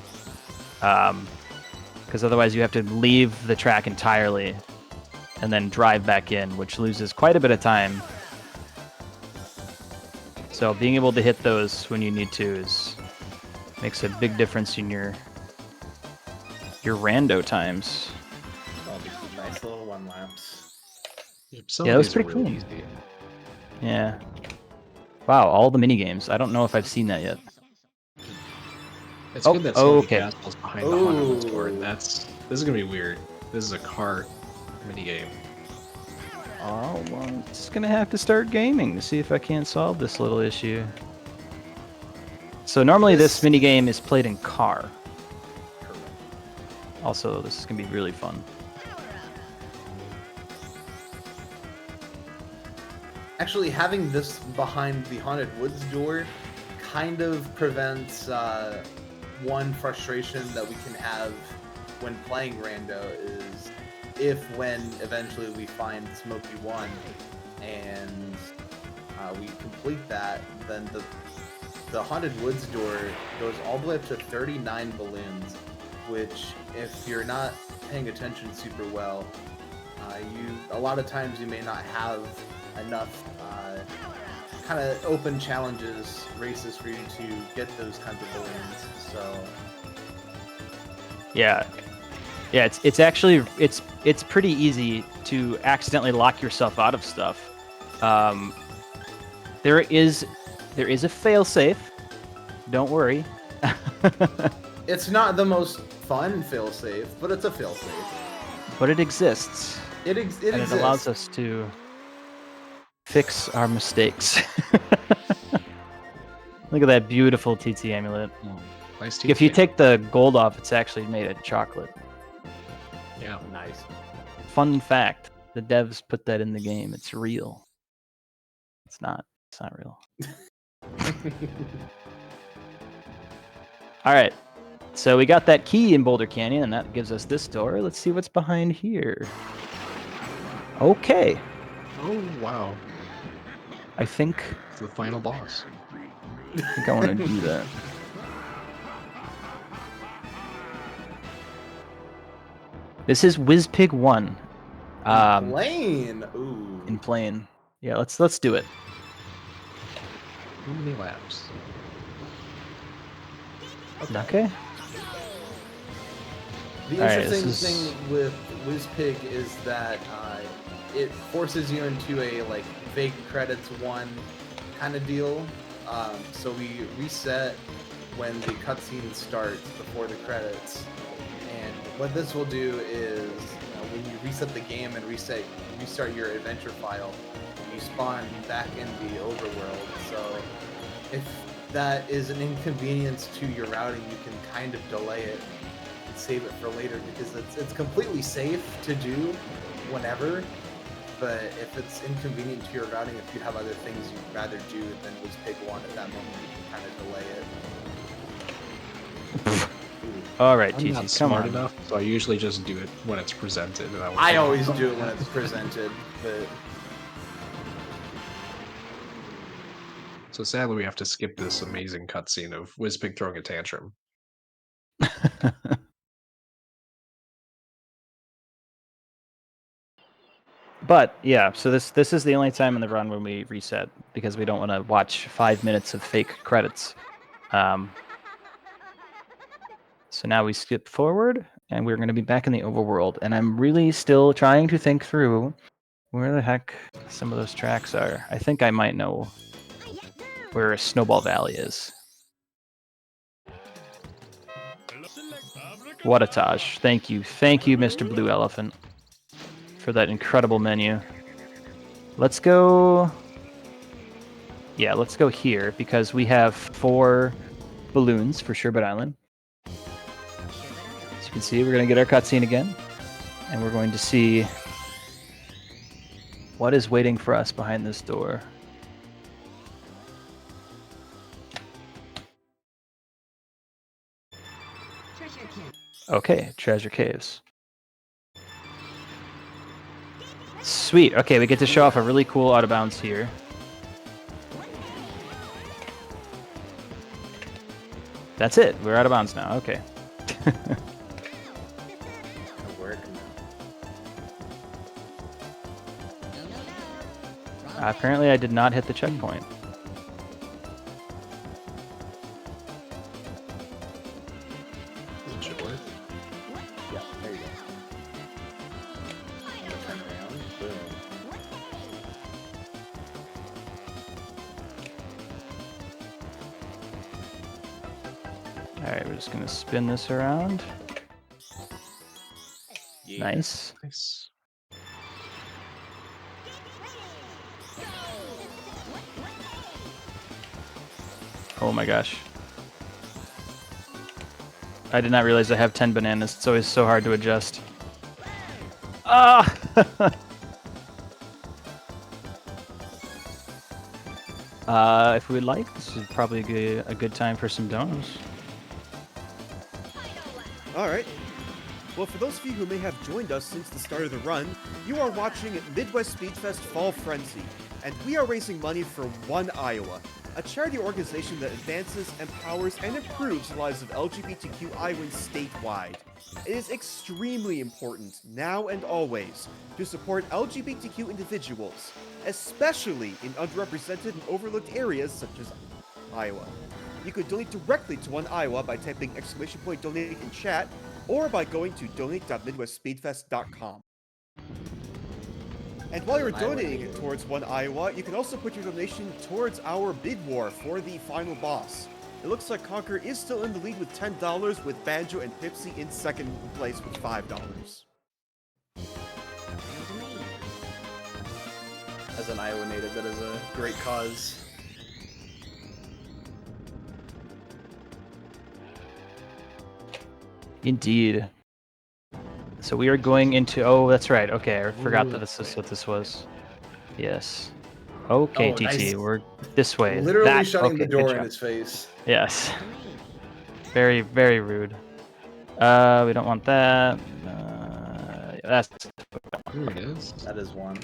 because otherwise you have to leave the track entirely and then drive back in, which loses quite a bit of time. So being able to hit those when you need to makes a big difference in your rando times. Oh, these are nice little one laps. Some Yeah, of that was these are pretty real clean. easy. Yeah. Wow, all the mini games. I don't know if I've seen that yet. It's Oh, good that Sony okay. Castle's behind the Haunted Ooh. board. This is gonna be weird. This is a car minigame. Oh, well, I'm just gonna have to start gaming to see if I can't solve this little issue. So normally this mini game is played in car. Also, this is gonna be really fun. Actually, having this behind the Haunted Woods door kind of prevents one frustration that we can have when playing Rando is if when eventually we find Smoky 1 and we complete that, then the Haunted Woods door goes all the way up to 39 balloons, which if you're not paying attention super well, a lot of times you may not have enough kind of open challenges, races for you to get those kinds of balloons. So Yeah, it's actually it's pretty easy to accidentally lock yourself out of stuff. There is a failsafe. Don't worry. it's not the most fun failsafe, but it's a failsafe. But it exists. It and exists. it allows us to fix our mistakes. Look at that beautiful TT amulet. Nice If you teaching. take the gold off, it's actually made of chocolate. Yeah. Nice. Fun fact: the devs put that in the game. It's real. It's not. It's not real. All right. So we got that key in Boulder Canyon, and that gives us this door. Let's see what's behind here. Okay. Oh, wow. I think It's the final boss. I want to do that. This is WizPig 1. Lane. Ooh. In plane. Yeah, let's do it. How many laps? Okay. The Alright, interesting this is- thing with WizPig is that it forces you into a like fake credits 1 kind of deal. So we reset when the cutscene starts before the credits. And what this will do is, when you reset the game and restart your adventure file, you spawn back in the overworld. So if that is an inconvenience to your routing, you can kind of delay it and save it for later, because it's completely safe to do whenever. But if it's inconvenient to your routing, if you have other things you'd rather do than WizPig 1 at that moment, you can kind of delay it. All right, I'm TT, not come smart on. enough, so I usually just do it when it's presented. And I always do it when it's presented, but So sadly, we have to skip this amazing cutscene of WizPig throwing a tantrum. But yeah, so this is the only time in the run when we reset, because we don't want to watch 5 minutes of fake credits. So now we skip forward, and we're going to be back in the overworld. And I'm really still trying to think through where the heck some of those tracks are. I think I might know where Snowball Valley is. What a Taj. Thank you, Mr. Blue Elephant, for that incredible menu. Let's go... Yeah, let's go here, because we have 4 balloons for Sherbet Island. As you can see, we're going to get our cutscene again, and we're going to see what is waiting for us behind this door. Okay, treasure caves. Sweet. Okay, we get to show off a really cool out of bounds here. That's it. We're out of bounds now. Okay. Apparently, I did not hit the checkpoint. It should work. yeah, there you go. I'm gonna turn around. Boom. Alright, we're just going to spin this around. Yeah. Nice. Nice. Oh my gosh. I did not realize I have 10 bananas. It's always so hard to adjust. Ah! If we would like, this is probably a good time for some donos. Alright. Well, for those of you who may have joined us since the start of the run, you are watching Midwest Speedfest Fall Frenzy, and we are raising money for One Iowa, a charity organization that advances, empowers, and improves the lives of LGBTQ Iowans statewide. It is extremely important, now and always, to support LGBTQ individuals, especially in underrepresented and overlooked areas such as Iowa. You could donate directly to One Iowa by typing !donate in chat, or by going to donate.midwestspeedfest.com. And while you're donating towards One Iowa, you can also put your donation towards our bid war for the final boss. It looks like Conquer is still in the lead with $10, with Banjo and Pipsy in second place with $5. As an Iowa native, that is a great cause. Indeed. So we are going into... Oh, that's right. Okay, I forgot that this is what this was. Yes. Okay, Oh, TT, nice. we're this way. Literally That- shutting okay, the good door in job. his face. Yes. Very, very rude. We don't want that. That's Here it is. That is one.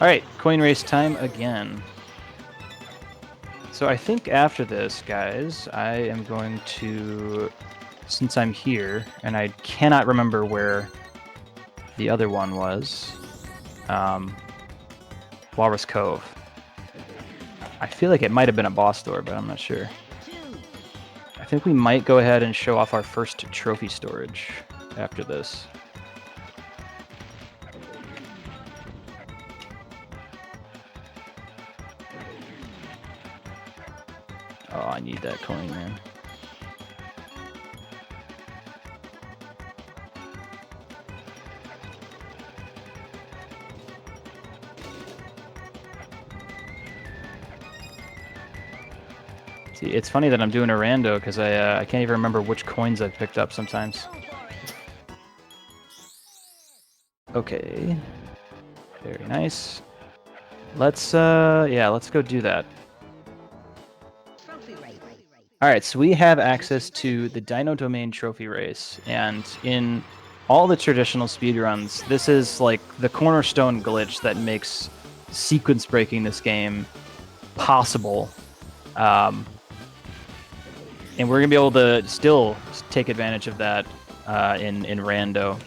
all right. Coin race time again. So I think after this, guys, I am going to, since I'm here and I cannot remember where the other one was, Walrus Cove. I feel like it might have been a boss door, but I'm not sure. I think we might go ahead and show off our first trophy storage after this. Oh, I need that coin, man. See, it's funny that I'm doing a rando because I can't even remember which coins I've picked up sometimes. Okay. Very nice. Let's let's go do that. All right, so we have access to the Dino Domain Trophy Race, and in all the traditional speedruns, this is like the cornerstone glitch that makes sequence breaking this game possible. And we're gonna be able to still take advantage of that in rando.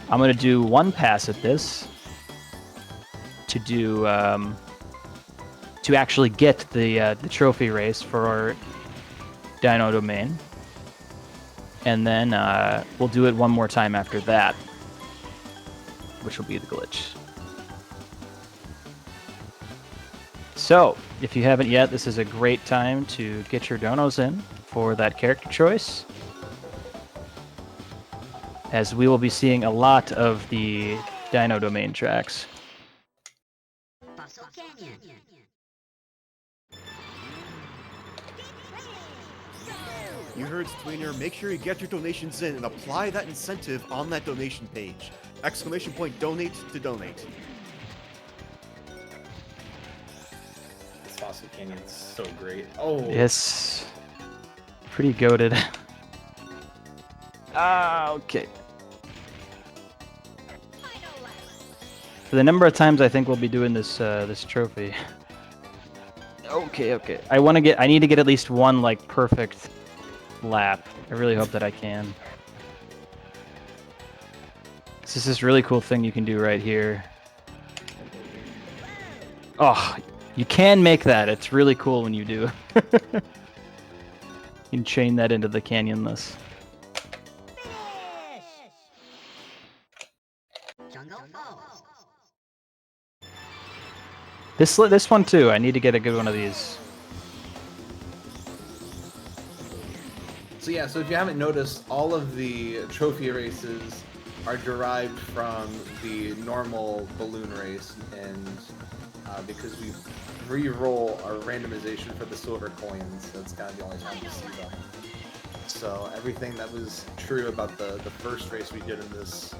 I'm gonna do one pass at this to do to actually get the trophy race for our Dino Domain, and then we'll do it one more time after that, which will be the glitch. So, if you haven't yet, this is a great time to get your donos in for that character choice, as we will be seeing a lot of the Dino Domain tracks. You heard Sweener. Make sure you get your donations in and apply that incentive on that donation page. Exclamation point donate to donate. This Fossil Canyon's so great. Oh, Yes. Pretty goated. Okay. For the number of times I think we'll be doing this this trophy. Okay. I need to get at least one like perfect lap. I really hope that I can. This is this really cool thing you can do right here. Oh, you can make that. It's really cool when you do. You can chain that into the canyonless. This one too. I need to get a good one of these. So yeah, so if you haven't noticed, all of the trophy races are derived from the normal balloon race, and because we re-roll our randomization for the silver coins, that's kind of the only time you see them. So everything that was true about the first race we did in this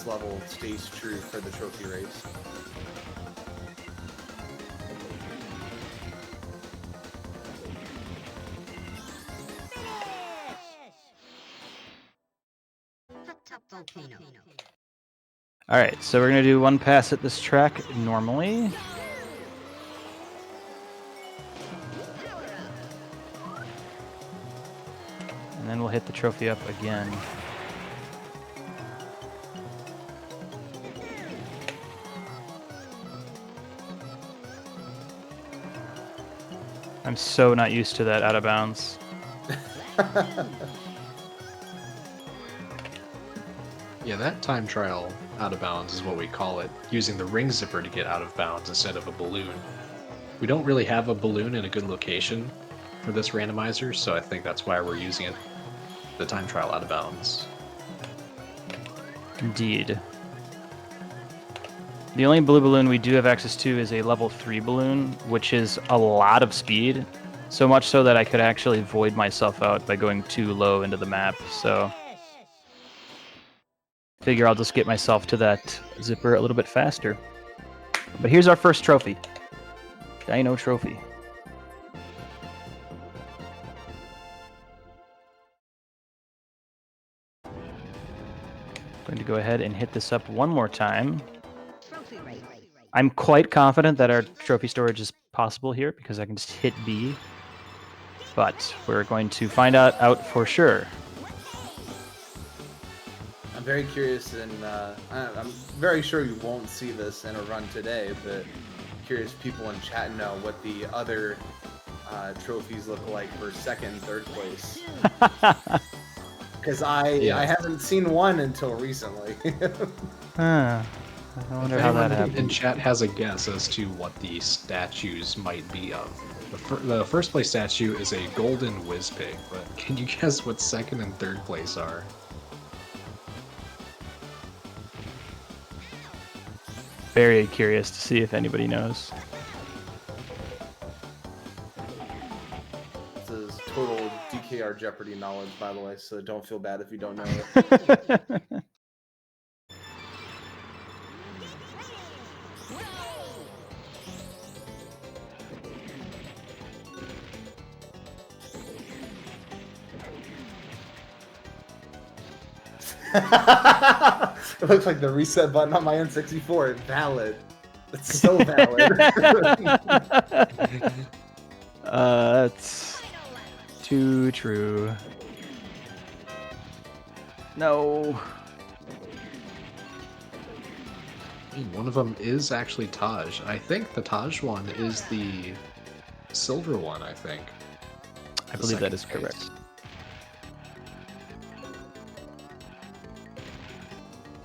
level stays true for the trophy race. All right, so we're gonna do one pass at this track normally. And then we'll hit the trophy up again. I'm so not used to that out of bounds. Yeah, that time trial out of bounds is what we call it, using the ring zipper to get out of bounds instead of a balloon. We don't really have a balloon in a good location for this randomizer, so I think that's why we're using it, the time trial out of bounds. Indeed. The only blue balloon we do have access to is a level 3 balloon, which is a lot of speed. So much so that I could actually void myself out by going too low into the map, so... Figure I'll just get myself to that zipper a little bit faster. But here's our first trophy. Dino Trophy. going to go ahead and hit this up one more time. I'm quite confident that our trophy storage is possible here because I can just hit B. But we're going to find out for sure. I'm very curious, and I'm very sure you won't see this in a run today, but curious people in chat know what the other trophies look like for second and third place. Because I haven't seen one until recently. I wonder If how that anyone happened. in chat has a guess as to what the statues might be of. The first place statue is a golden whiz pig, but can you guess what second and third place are? Very curious to see if anybody knows. This is total DKR Jeopardy knowledge, by the way, so don't feel bad if you don't know it. It looks like the reset button on my N64. Valid. It's so valid. That's too true. No. One of them is actually Taj. I think the Taj one is the silver one, I think. I believe that is correct.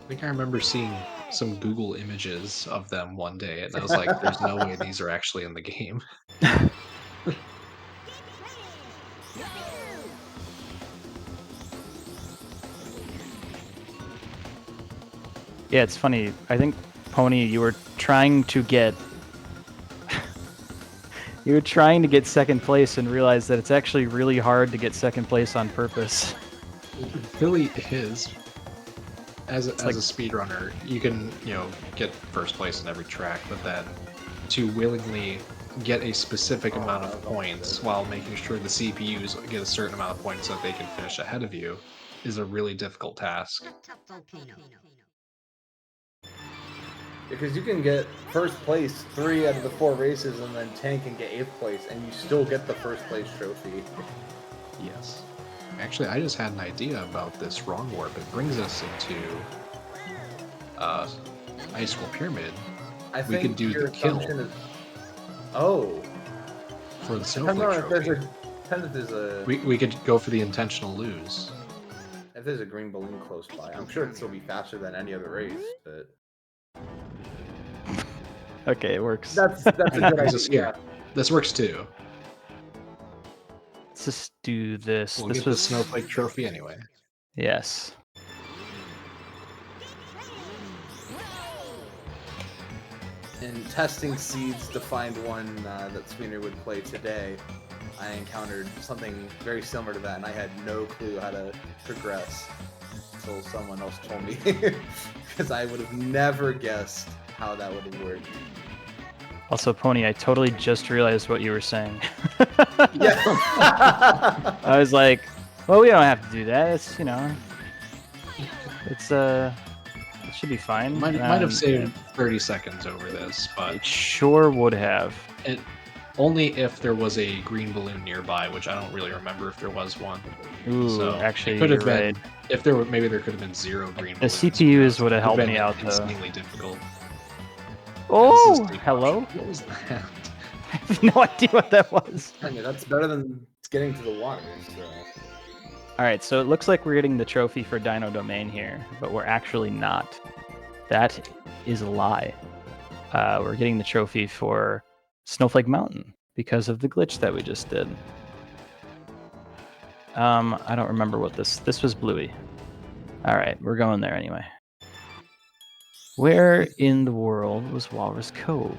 I think I remember seeing some Google images of them one day, and I was like, there's no way these are actually in the game. Yeah, it's funny. I think, Pony, you were trying to get second place and realized that it's actually really hard to get second place on purpose. It really is. As a speedrunner, you can, get first place in every track, but then to willingly get a specific amount of points while making sure the CPUs get a certain amount of points so that they can finish ahead of you is a really difficult task. Because you can get first place 3 out of the 4 races, and then Tank can get 8th place, and you still get the first place trophy. Yes. Actually, I just had an idea about this wrong warp. It brings us into Ice School Pyramid. I We think could do your the kill assumption is... Oh. for the Depends Snowflake on if Trophy. there's a... We could go for the intentional lose. If there's a green balloon close by. I'm sure it'd still be faster than any other race, but... Okay, it works. That's a good Brings us idea. here. This works too. Let's just do this. We'll This get was the Snowflake Trophy anyway. Yes. In testing seeds to find one that Sweener would play today, I encountered something very similar to that, and I had no clue how to progress until someone else told me, because I would have never guessed how that would have worked. Also, Pony, I totally just realized what you were saying. Yeah. I was like, well, we don't have to do that. It's, it's it should be fine. Might have saved 30 seconds over this, but It sure would have. only if there was a green balloon nearby, which I don't really remember if there was one. Ooh, So, actually, it could you're have been. right. If there were, maybe there could have been 0 green The balloons. CPUs would have helped It me been out, though. insanely difficult. Oh, This is too much. hello? What was that? I have no idea what that was. I mean, that's better than getting to the water, so... All right, so it looks like we're getting the trophy for Dino Domain here, but we're actually not. That is a lie. We're getting the trophy for Snowflake Mountain because of the glitch that we just did. I don't remember what this was Bluey. All right, we're going there anyway. Where in the world was Walrus Cove?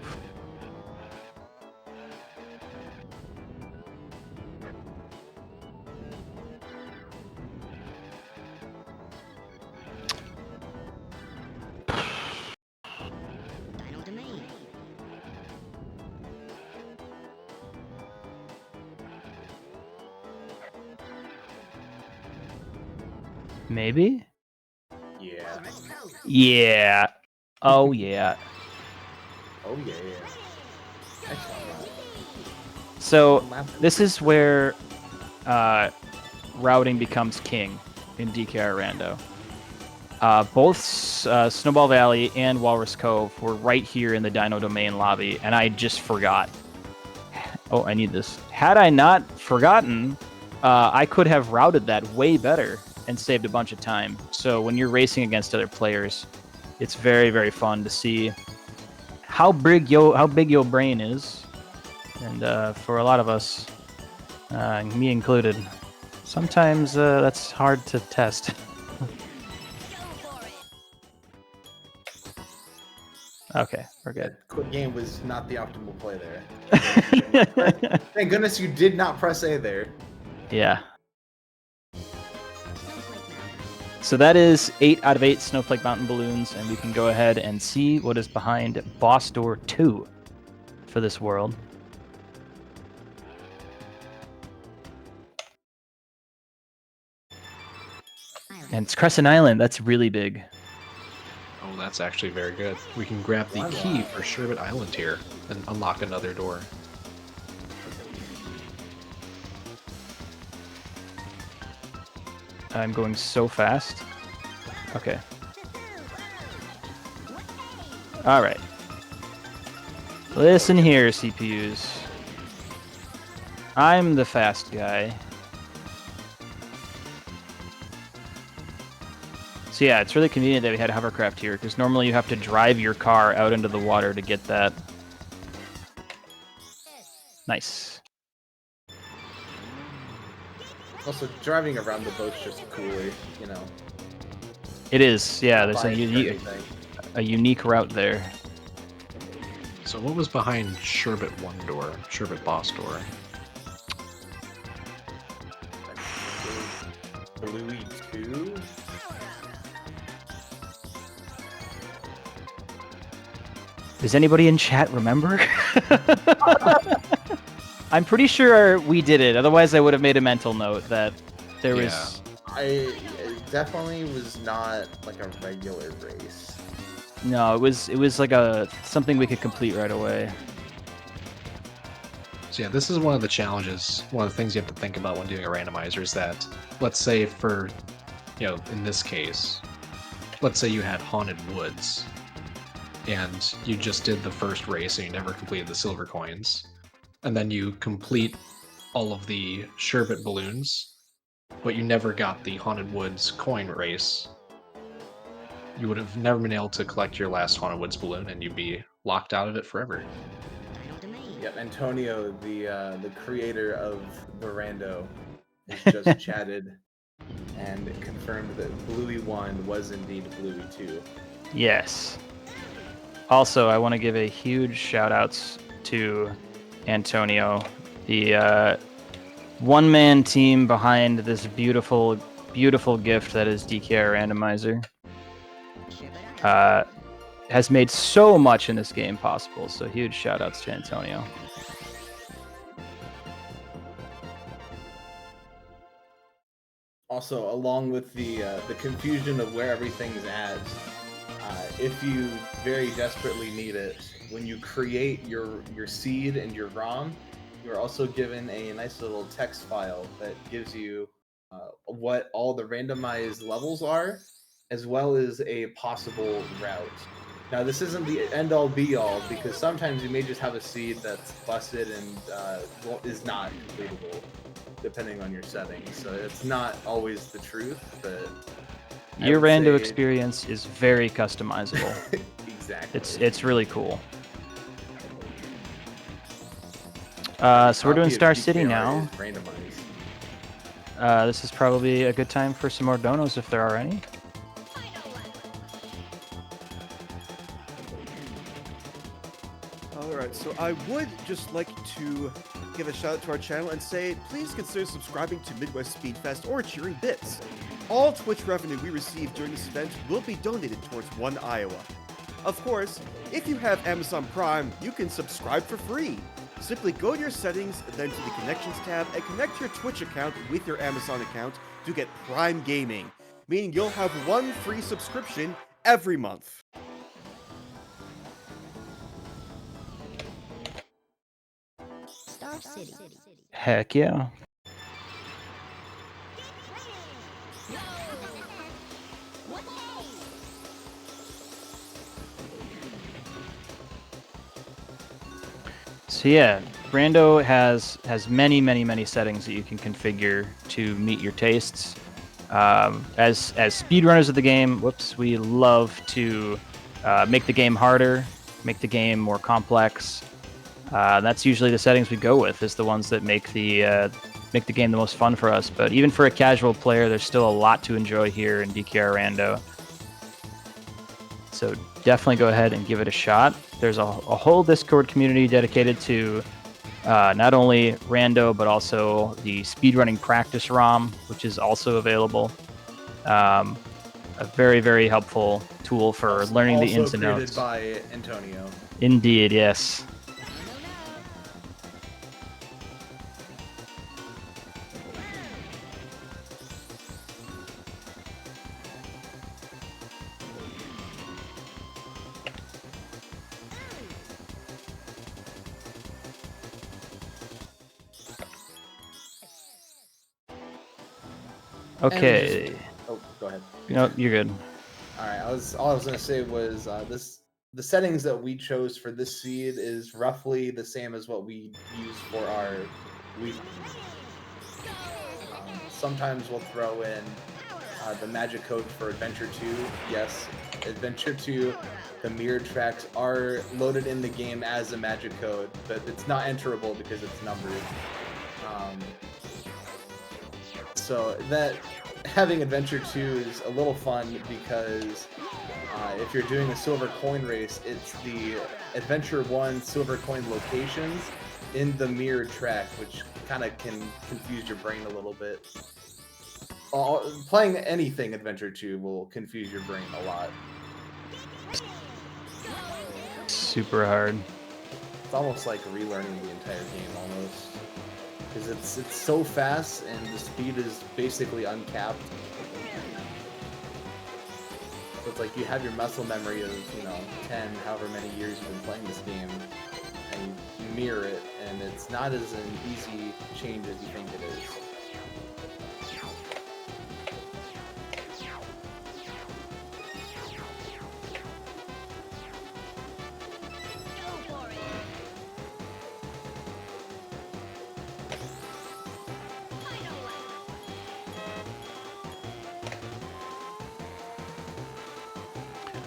Maybe? Yeah. Yeah. Oh yeah. Oh yeah. I saw that. So this is where routing becomes king in DKR Rando. Both Snowball Valley and Walrus Cove were right here in the Dino Domain lobby, and I just forgot. Oh, I need this. Had I not forgotten, I could have routed that way better and saved a bunch of time. So when you're racing against other players, it's very, very fun to see how big your brain is. And for a lot of us, me included, sometimes that's hard to test. Okay, we're good. Quick game was not the optimal play there. Thank goodness you did not press A there. Yeah. So that is 8 out of 8 Snowflake Mountain balloons, and we can go ahead and see what is behind Boss Door 2 for this world. And it's Crescent Island. That's really big. Oh, that's actually very good. We can grab the key for Sherbet Island here and unlock another door. I'm going so fast. Okay. All right. Listen here, CPUs. I'm the fast guy. So yeah, it's really convenient that we had hovercraft here, because normally you have to drive your car out into the water to get that. Nice. Also, driving around the boat's just cooler, you know. It is, yeah. There's Buying a unique route there. So what was behind Sherbet 1 door? Sherbet Boss door? Bluey 2? Does anybody in chat remember? I'm pretty sure we did it. Otherwise, I would have made a mental note that there was. It definitely was not like a regular race. No, it was like something we could complete right away. So yeah, this is one of the challenges. One of the things you have to think about when doing a randomizer is that, let's say for, in this case, let's say you had Haunted Woods, and you just did the first race and you never completed the silver coins, and then you complete all of the Sherbet balloons, but you never got the Haunted Woods coin race. You would have never been able to collect your last Haunted Woods balloon, and you'd be locked out of it forever. Yep, Antonio, the creator of the Rando, has just chatted and confirmed that Bluey 1 was indeed Bluey 2. Yes. Also, I want to give a huge shout-outs to Antonio, the one-man team behind this beautiful, beautiful gift that is DKR Randomizer. Has made so much in this game possible, so huge shout-outs to Antonio. Also, along with the confusion of where everything's at, if you very desperately need it, when you create your seed and your ROM, you're also given a nice little text file that gives you what all the randomized levels are, as well as a possible route. Now, this isn't the end-all be-all, because sometimes you may just have a seed that's busted and is not completable, depending on your settings. So it's not always the truth, but your rando experience is very customizable. Exactly. It's really cool. So we're doing Star City now. This is probably a good time for some more donos if there are any. Alright, so I would just like to give a shout out to our channel and say, please consider subscribing to Midwest Speedfest or cheering bits. All Twitch revenue we receive during this event will be donated towards One Iowa. Of course, if you have Amazon Prime, you can subscribe for free. Simply go to your settings, then to the Connections tab, and connect your Twitch account with your Amazon account to get Prime Gaming. meaning you'll have one free subscription every month. Star City. Heck yeah. So yeah, Brando has many settings that you can configure to meet your tastes. As speedrunners of the game, we love to make the game harder, make the game more complex. That's usually the settings we go with, is the ones that make the game the most fun for us. But even for a casual player, there's still a lot to enjoy here in DKR Rando. So definitely go ahead and give it a shot. There's a whole Discord community dedicated to not only Rando, but also the speedrunning practice ROM, which is also available. A very helpful tool for learning the ins and outs. Also created by Antonio. Indeed, yes. Okay. Oh, go ahead. No, you're good. All right. All I was gonna say was the settings that we chose for this seed is roughly the same as what we use for our week. Sometimes we'll throw in the magic code for Adventure 2. Yes, Adventure 2, the mirrored tracks are loaded in the game as a magic code, but it's not enterable because it's numbered. So that having Adventure 2 is a little fun because if you're doing a silver coin race, it's the Adventure 1 silver coin locations in the mirrored track, which kind of can confuse your brain a little bit. Playing anything Adventure 2 will confuse your brain a lot. Super hard. It's almost like relearning the entire game almost. Because it's so fast and the speed is basically uncapped. So it's like you have your muscle memory of, 10, however many years you've been playing this game, and you mirror it, and it's not as an easy change as you think it is.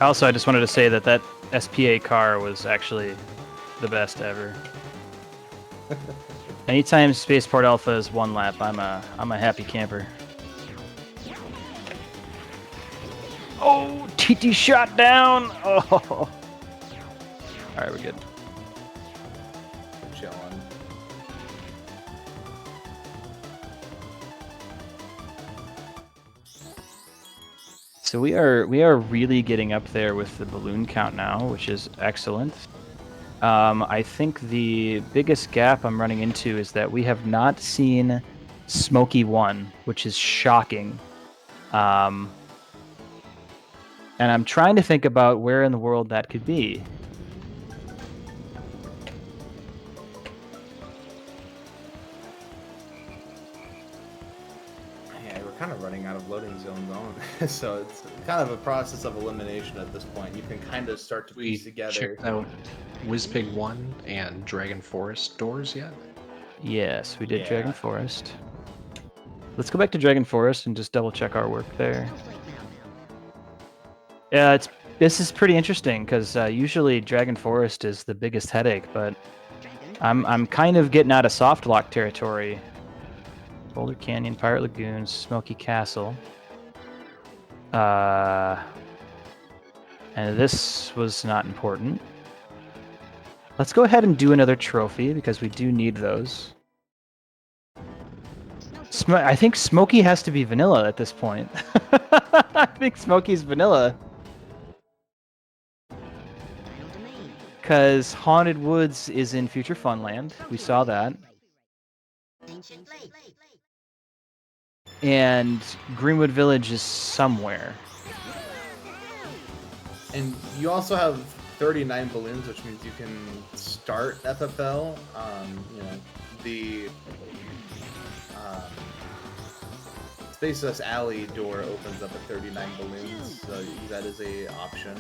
Also, I just wanted to say that SPA car was actually the best ever. Anytime Spaceport Alpha is one lap, I'm a happy camper. Oh, TT shot down! Oh! Alright, we're good. Chilling. So we are really getting up there with the balloon count now, which is excellent. I think the biggest gap I'm running into is that we have not seen Smokey 1, which is shocking. And I'm trying to think about where in the world that could be. Yeah, we're kind of running out of loading zones on, so it's kind of a process of elimination at this point. You can kind of start to piece together. Checked out Whizpig 1 and Dragon Forest doors yet? Yes, we did Yeah. Dragon Forest. Let's go back to Dragon Forest and just double check our work there. Yeah, this is pretty interesting because usually Dragon Forest is the biggest headache, but I'm kind of getting out of soft lock territory. Boulder Canyon, Pirate Lagoons, Smoky Castle. And this was not important. Let's go ahead and do another trophy because we do need those. I think Smokey has to be vanilla at this point. I think Smokey's vanilla. Because Haunted Woods is in Future Funland. We saw that. and Greenwood Village is somewhere. And you also have 39 balloons, which means you can start FFL. You know, the Space Dust Alley door opens up at 39 balloons, so that is a option.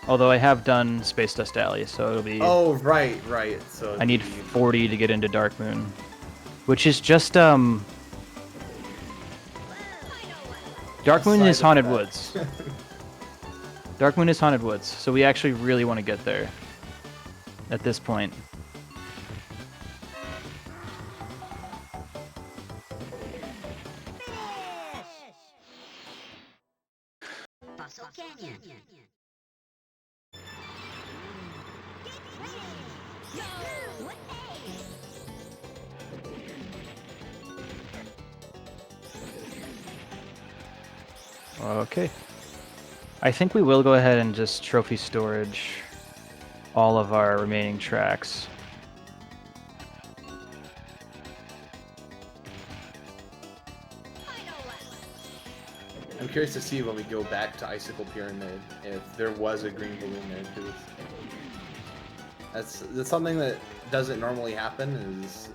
Although I have done Space Dust Alley, so it'll be... Oh, right. So I need 40 to get into Dark Moon. Which is just, Dark Moon is Haunted Woods. Dark Moon is Haunted Woods, so we actually really want to get there at this point. Okay. I think we will go ahead and just trophy storage all of our remaining tracks. I'm curious to see when we go back to Icicle Pyramid if there was a green balloon there, because that's something that doesn't normally happen. Is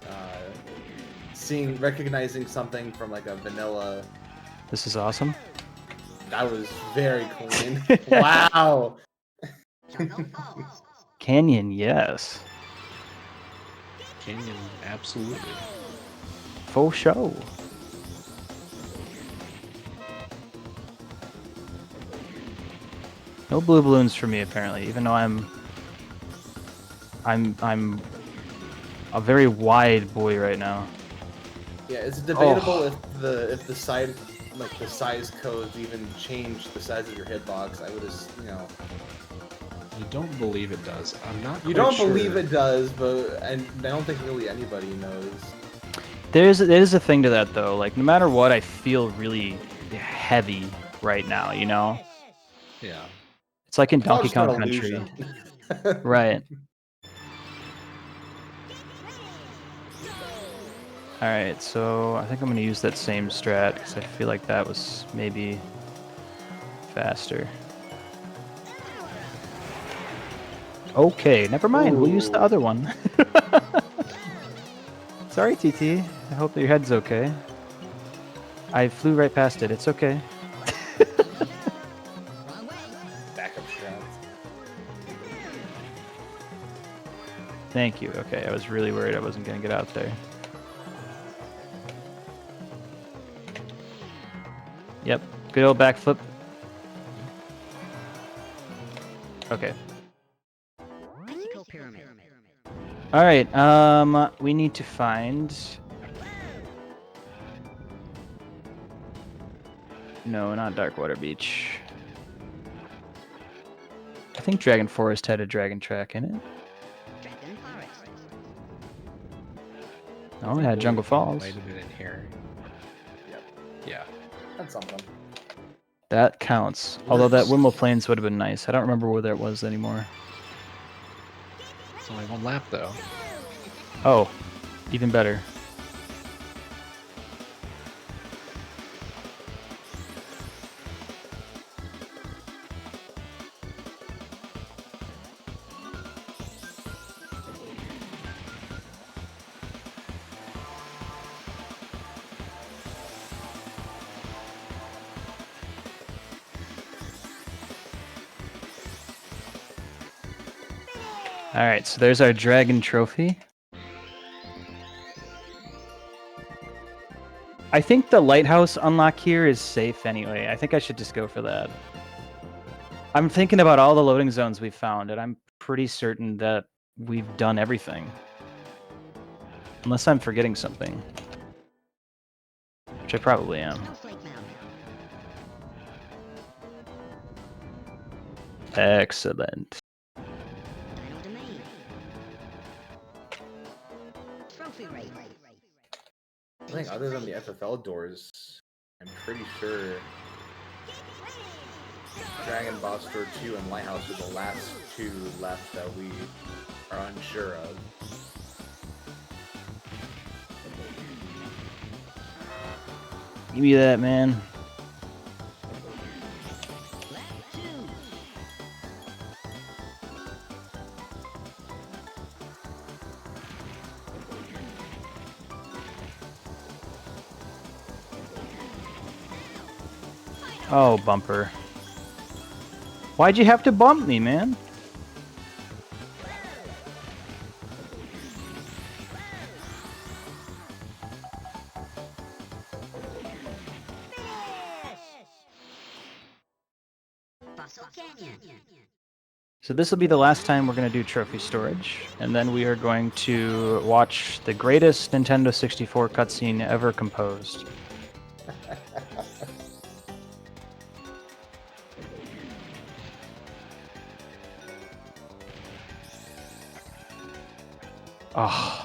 recognizing something from like a vanilla. This is awesome. That was very clean. Wow. Canyon, yes. Canyon, absolutely. Faux show. No blue balloons for me apparently, even though I'm a very wide boy right now. Yeah, it's debatable if the side the size codes even change the size of your hitbox. I would just, you know. You don't believe it does. I'm not. You don't believe it does, but I don't think really anybody knows. There's a thing to that though. Like no matter what, I feel really heavy right now. You know. Yeah. It's like in It's all Donkey just an Kong Country. illusion. Right. Alright, so I think I'm going to use that same strat because I feel like that was maybe faster. Okay, never mind. We'll use the other one. Sorry, TT. I hope that your head's okay. I flew right past it. It's okay. Backup strats. Thank you. Okay, I was really worried I wasn't going to get out there. Yep, good old backflip. Okay. Alright, we need to find... No, not Darkwater Beach. I think Dragon Forest had a dragon track in it. Oh, it had Jungle Falls. Might have been in here. Yep. Yeah. That's something. That counts. Although that Wimble Plains would have been nice. I don't remember where that was anymore. It's only one lap though. Oh, even better. Alright, so there's our dragon trophy. I think the lighthouse unlock here is safe anyway. I think I should just go for that. I'm thinking about all the loading zones we've found, and I'm pretty certain that we've done everything. Unless I'm forgetting something. Which I probably am. Excellent. I think other than the FFL doors, I'm pretty sure Dragon Boss Door 2 and Lighthouse are the last two left that we are unsure of. Give me that, man. Oh, bumper. Why'd you have to bump me, man? So this will be the last time we're going to do trophy storage, and then we are going to watch the greatest Nintendo 64 cutscene ever composed. Oh.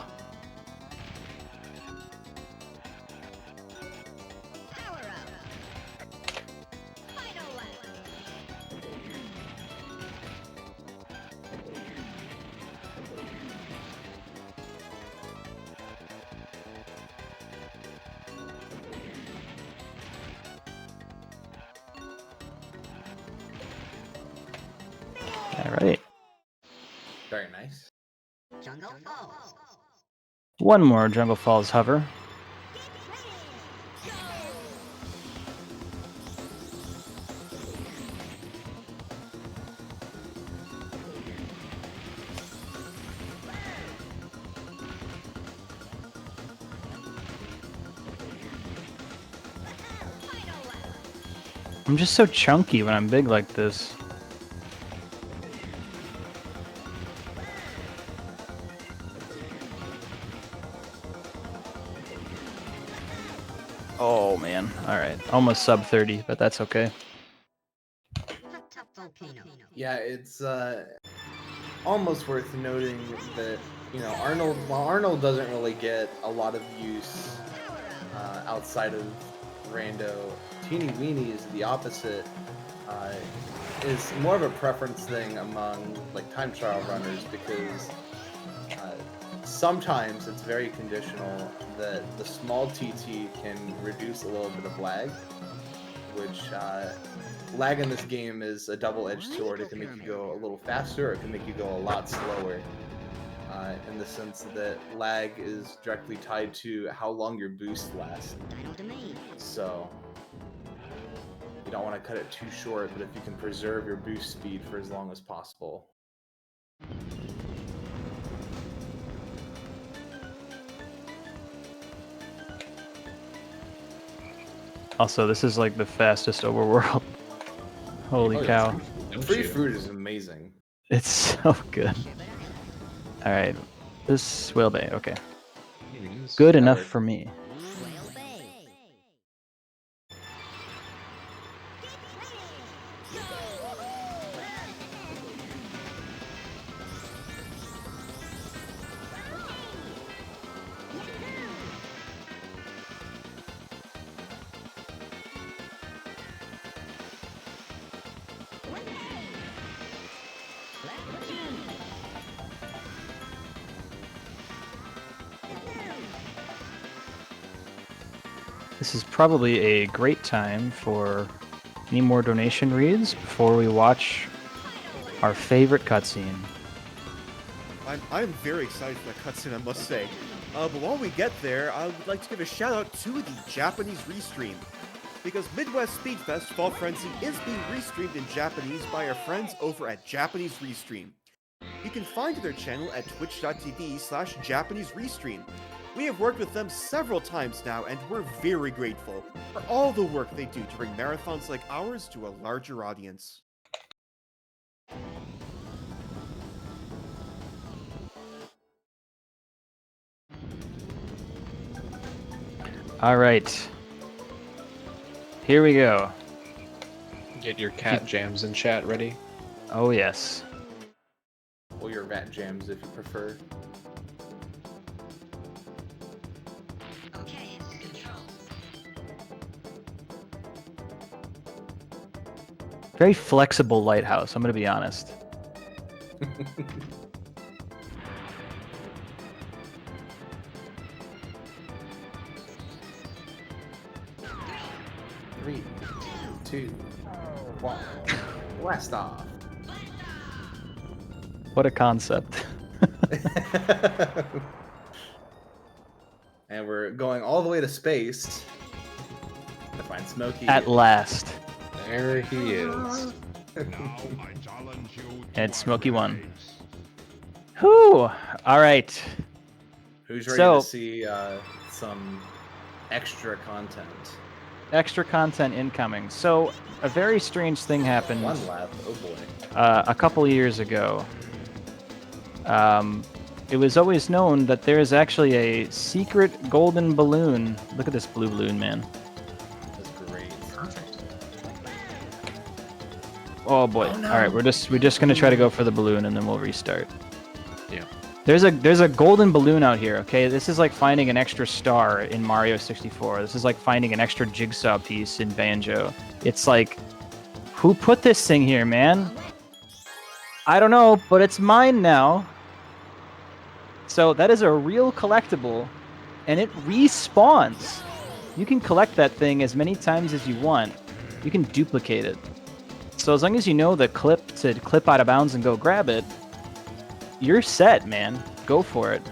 All right. Very nice. One more Jungle Falls hover. I'm just so chunky when I'm big like this. Oh man, alright. Almost sub 30, but that's okay. Yeah, it's almost worth noting that, Arnold, while Arnold doesn't really get a lot of use outside of Rando, Teeny Weeny is the opposite. Is more of a preference thing among like time trial runners because sometimes it's very conditional that the small TT can reduce a little bit of lag, which lag in this game is a double-edged sword. It can make you go a little faster, or it can make you go a lot slower. In the sense that lag is directly tied to how long your boost lasts. So you don't want to cut it too short, but if you can preserve your boost speed for as long as possible. Also, this is like the fastest overworld. Holy Oh, cow. Free fruit is amazing. It's so good. Alright. This Whale Bay, okay. Good enough for me. This is probably a great time for any more donation reads before we watch our favorite cutscene. I'm very excited for that cutscene, I must say. But while we get there, I would like to give a shout out to the Japanese restream. Because Midwest Speedfest Fall Frenzy is being restreamed in Japanese by our friends over at Japanese Restream. You can find their channel at twitch.tv/Japanese Restream. We have worked with them several times now, and we're very grateful for all the work they do to bring marathons like ours to a larger audience. All right. Here we go. Get your cat jams in chat ready. Oh, yes. Or your rat jams if you prefer. Very flexible lighthouse, I'm going to be honest. 3, 2, 1. Blast off. What a concept. And we're going all the way to space to find Smokey. At last. There he is. And Smokey won. Whew! Alright. Who's ready So- to see some extra content? Extra content incoming. So, a very strange thing happened One left. Oh boy. a couple years ago. It was always known that there is actually a secret golden balloon. Look at this blue balloon, man. That's great. Oh boy. Oh, no. All right, we're just gonna try to go for the balloon and then we'll restart. Yeah. There's a golden balloon out here. Okay, this is like finding an extra star in Mario 64. This is like finding an extra jigsaw piece in Banjo. It's like, who put this thing here, man? I don't know, but it's mine now. So that is a real collectible, and it respawns. You can collect that thing as many times as you want. You can duplicate it. So as long as you know the clip to clip out of bounds and go grab it, you're set, man. Go for it.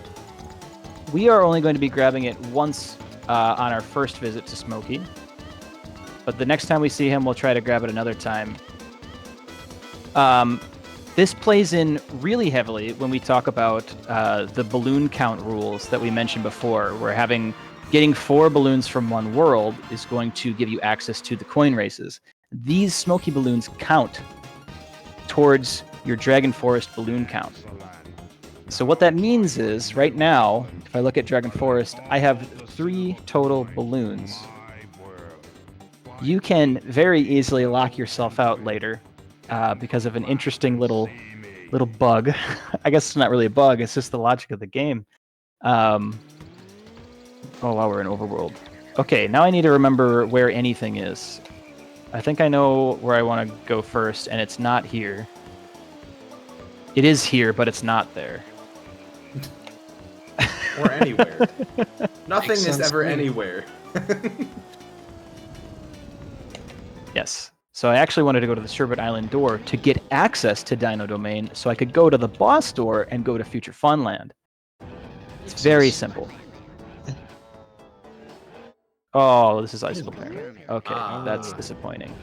We are only going to be grabbing it once on our first visit to Smokey. But the next time we see him, we'll try to grab it another time. This plays in really heavily when we talk about the balloon count rules that we mentioned before. Getting 4 balloons from one world is going to give you access to the coin races. These Smokey balloons count towards your Dragon Forest balloon count. So what that means is, right now, if I look at Dragon Forest, I have 3 total balloons. You can very easily lock yourself out later because of an interesting little bug. I guess it's not really a bug, it's just the logic of the game. Oh, wow, we're in Overworld. Okay, now I need to remember where anything is. I think I know where I want to go first, and it's not here. It is here, but it's not there. Or anywhere. Nothing Makes is sense ever to me. anywhere. Yes. So I actually wanted to go to the Sherbet Island door to get access to Dino Domain so I could go to the boss door and go to Future Funland. It's very simple. Oh, this is Icicle Parent. Okay, that's disappointing.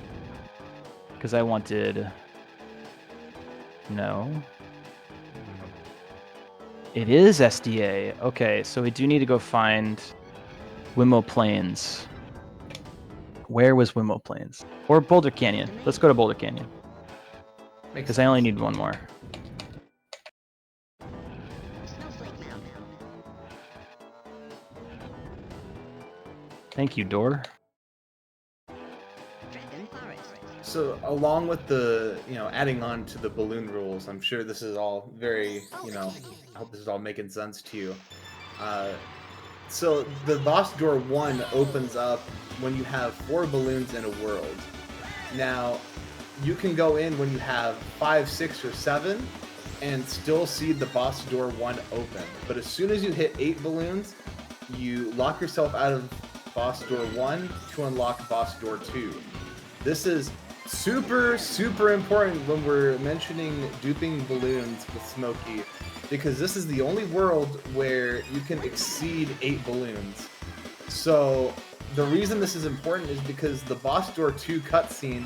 Because I wanted... No. It is SDA. Okay, so we do need to go find Wimmo Plains. Where was Wimmo Plains? Or Boulder Canyon. Let's go to Boulder Canyon. Because I only need one more. Thank you, door. So along with the, adding on to the balloon rules, I'm sure this is all very, I hope this is all making sense to you. So the boss door 1 opens up when you have 4 balloons in a world. Now, you can go in when you have 5, 6, or 7 and still see the boss door 1 open. But as soon as you hit 8 balloons, you lock yourself out of boss door 1 to unlock boss door 2. This is super, super important when we're mentioning duping balloons with Smokey, because this is the only world where you can exceed 8 balloons. So the reason this is important is because the boss door 2 cutscene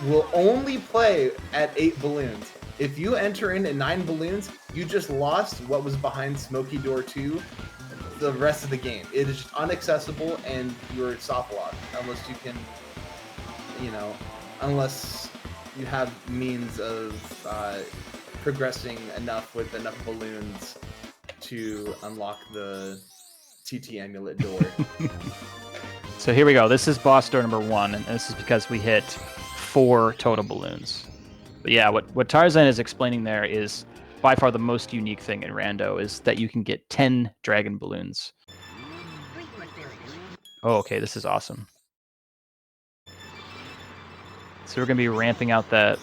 will only play at 8 balloons. If you enter in at 9 balloons, you just lost what was behind Smokey door 2 the rest of the game. It is just unaccessible and you're soft locked unless you can, unless you have means of progressing enough with enough balloons to unlock the TT amulet door. So here we go. This is boss door number 1, and this is because we hit 4 total balloons. But yeah, what Tarzan is explaining there is by far the most unique thing in Rando is that you can get 10 dragon balloons. Oh, okay, this is awesome. So we're gonna be ramping up that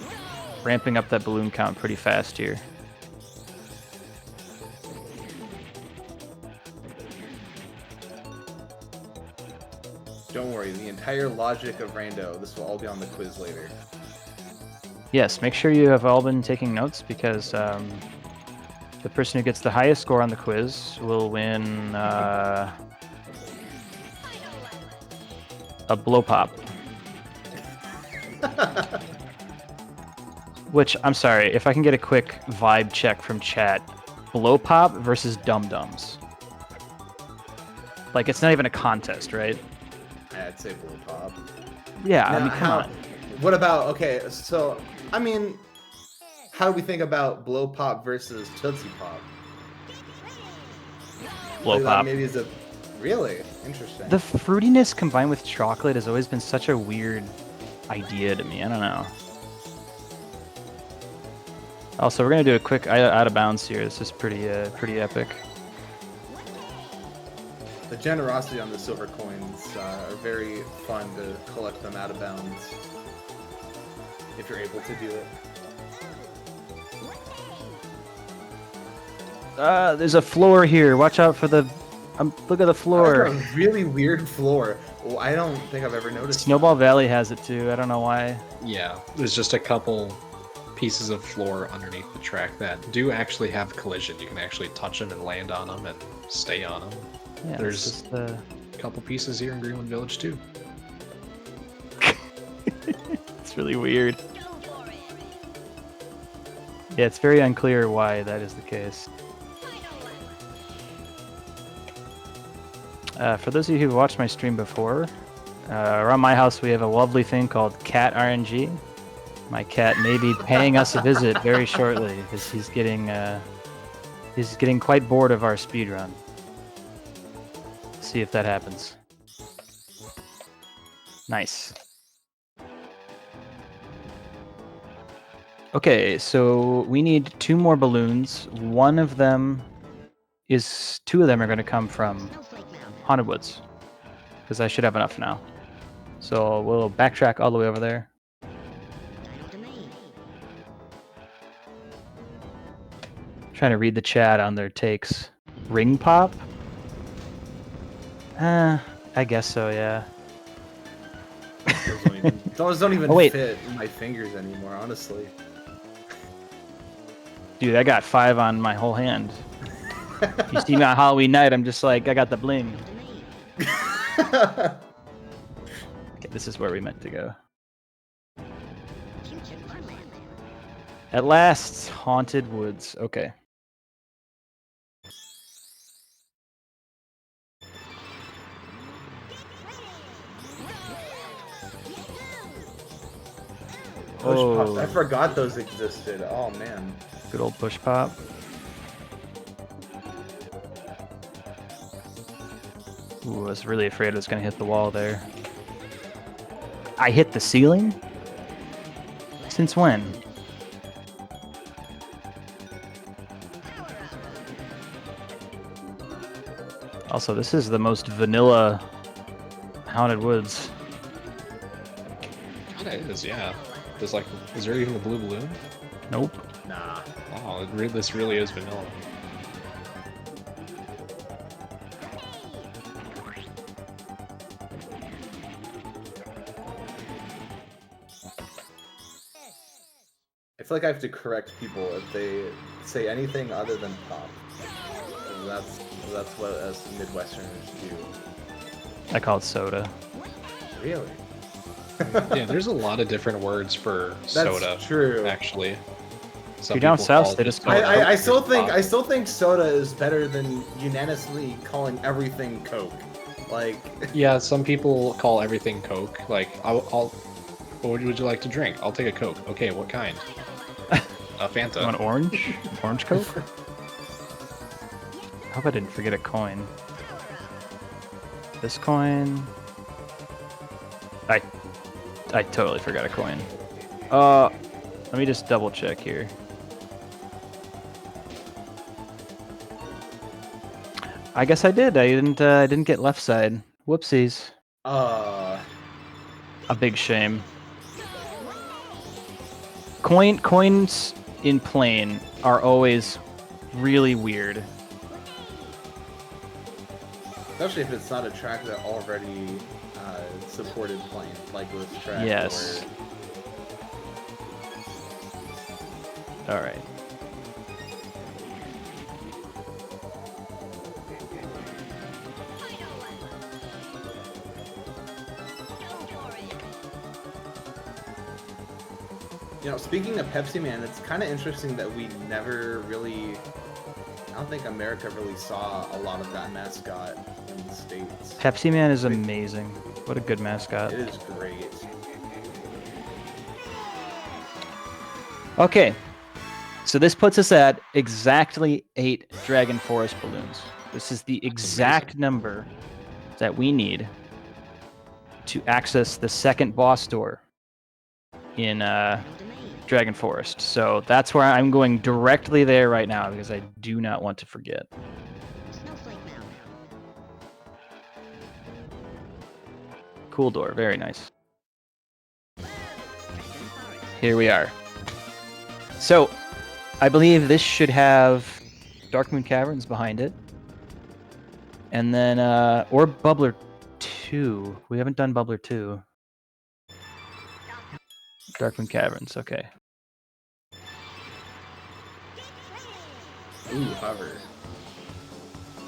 balloon count pretty fast here. Don't worry, the entire logic of Rando, this will all be on the quiz later. Yes, make sure you have all been taking notes because the person who gets the highest score on the quiz will win a blow pop. Which, I'm sorry, if I can get a quick vibe check from chat, blow pop versus dum dums. Like, it's not even a contest, right? I'd say blow pop. Yeah, Now, I mean, come on. What about, okay, so, I mean, how do we think about blow pop versus Tootsie Pop? Blow Like, pop. Maybe is a really interesting. The fruitiness combined with chocolate has always been such a weird idea to me. I don't know. Also, we're gonna do a quick out of bounds here. This is pretty epic. The generosity on the silver coins are very fun to collect them out of bounds. If you're able to do it. There's a floor here. Watch out for the. Look at the floor. That's a really weird floor. Well, I don't think I've ever noticed. Snowball Valley has it too. I don't know why. Yeah, there's just a couple pieces of floor underneath the track that do actually have collision. You can actually touch them and land on them and stay on them. Yeah, There's it's just, a couple pieces here in Greenwood Village too. it's really weird. Yeah, it's very unclear why that is the case. For those of you who've watched my stream before, around my house we have a lovely thing called Cat RNG. My cat may be paying us a visit very shortly because he's getting quite bored of our speedrun. See if that happens. Nice. Okay, so we need 2 more balloons. Two of them are going to come from Haunted Woods, because I should have enough now. So we'll backtrack all the way over there. Trying to read the chat on their takes. Ring pop? I guess so, yeah. Those don't even Oh, wait. fit in my fingers anymore, honestly. Dude, I got 5 on my whole hand. You see me on Halloween night, I'm just like, I got the bling. Okay, this is where we meant to go. At last, Haunted Woods. Okay. Push Oh. pop. I forgot those existed. Oh man. Good old push pop. Ooh, I was really afraid I was going to hit the wall there. I hit the ceiling? Since when? Also, this is the most vanilla Haunted Woods. Kinda is, yeah. There's like, is there even a blue balloon? Nope. Nah. Wow, this really is vanilla. I feel like I have to correct people if they say anything other than pop. That's what us Midwesterners do. I call it soda. Really? Yeah, there's a lot of different words for soda. That's true. Actually. Some You're down people south, call they it just call Coke. it I still There's think pop. I still think soda is better than unanimously calling everything Coke. Like Yeah, some people call everything Coke. Like, I'll what would you like to drink? I'll take a Coke. Okay, what kind? Fanta. You want orange? Orange Coke? I hope I didn't forget a coin. This coin. I totally forgot a coin. Let me just double check here. I guess I did. I didn't get left side. Whoopsies. A big shame. Coins in plane are always really weird. Especially if it's not a track that already supported playing, like this track. Yes. All right. You know, speaking of Pepsi Man, it's kind of interesting that we never really, I don't think America really saw a lot of that mascot in the States. Pepsi Man is amazing. What a good mascot. It is great. Okay, so this puts us at exactly 8 Dragon Forest balloons. This is the exact number that we need to access the second boss door in Dragon Forest. So that's where I'm going directly there right now because I do not want to forget. Snowflake Mountain. Cool door, very nice. Here we are. So, I believe this should have Darkmoon Caverns behind it. And then, or Bubbler 2. We haven't done Bubbler 2. Darkmoon Caverns, okay. Ooh, hover.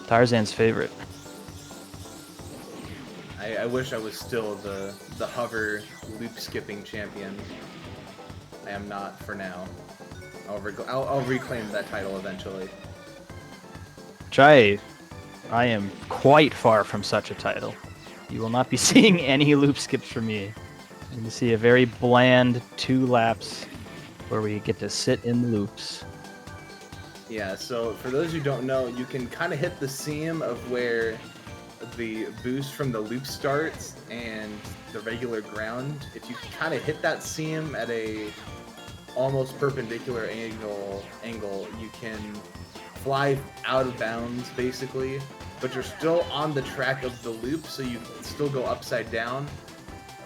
Tarzan's favorite. I wish I was still the hover loop skipping champion. I am not for now. I'll reclaim that title eventually. Which I am quite far from such a title. You will not be seeing any loop skips from me. You're going to see a very bland 2 laps where we get to sit in the loops. Yeah, so for those who don't know, you can kind of hit the seam of where the boost from the loop starts and the regular ground. If you kind of hit that seam at a almost perpendicular angle, you can fly out of bounds basically, but you're still on the track of the loop, so you can still go upside down.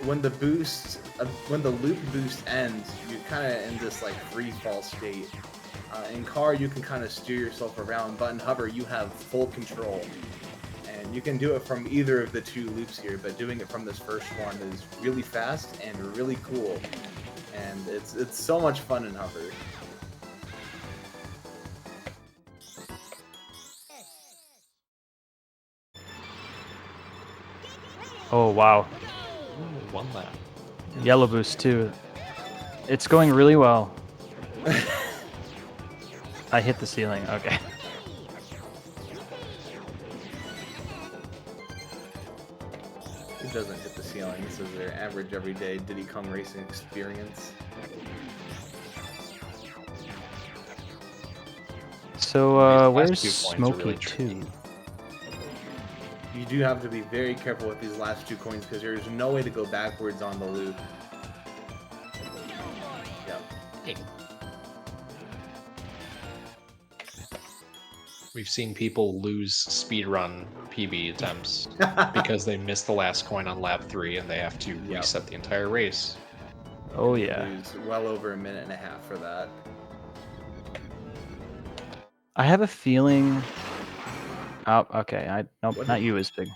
When the loop boost ends, you're kind of in this like free fall state. In car, you can kind of steer yourself around, but in hover, you have full control. And you can do it from either of the 2 loops here, but doing it from this first one is really fast and really cool. And it's so much fun in hover. Oh, wow. Ooh, 1 lap. Yellow boost, too. It's going really well. I hit the ceiling, okay. It doesn't hit the ceiling. This is their average everyday Diddy Kong racing experience. So, These last where's 2 points are Smokey really 2? tricky. You do have to be very careful with these last 2 coins because there's no way to go backwards on the loop. Yep. We've seen people lose speedrun PB attempts because they missed the last coin on lap 3 and they have to Yep. reset the entire race. Oh, yeah. Lose well over 1.5 minutes for that. I have a feeling... Oh, okay. Nope, What not the- you, Wispig.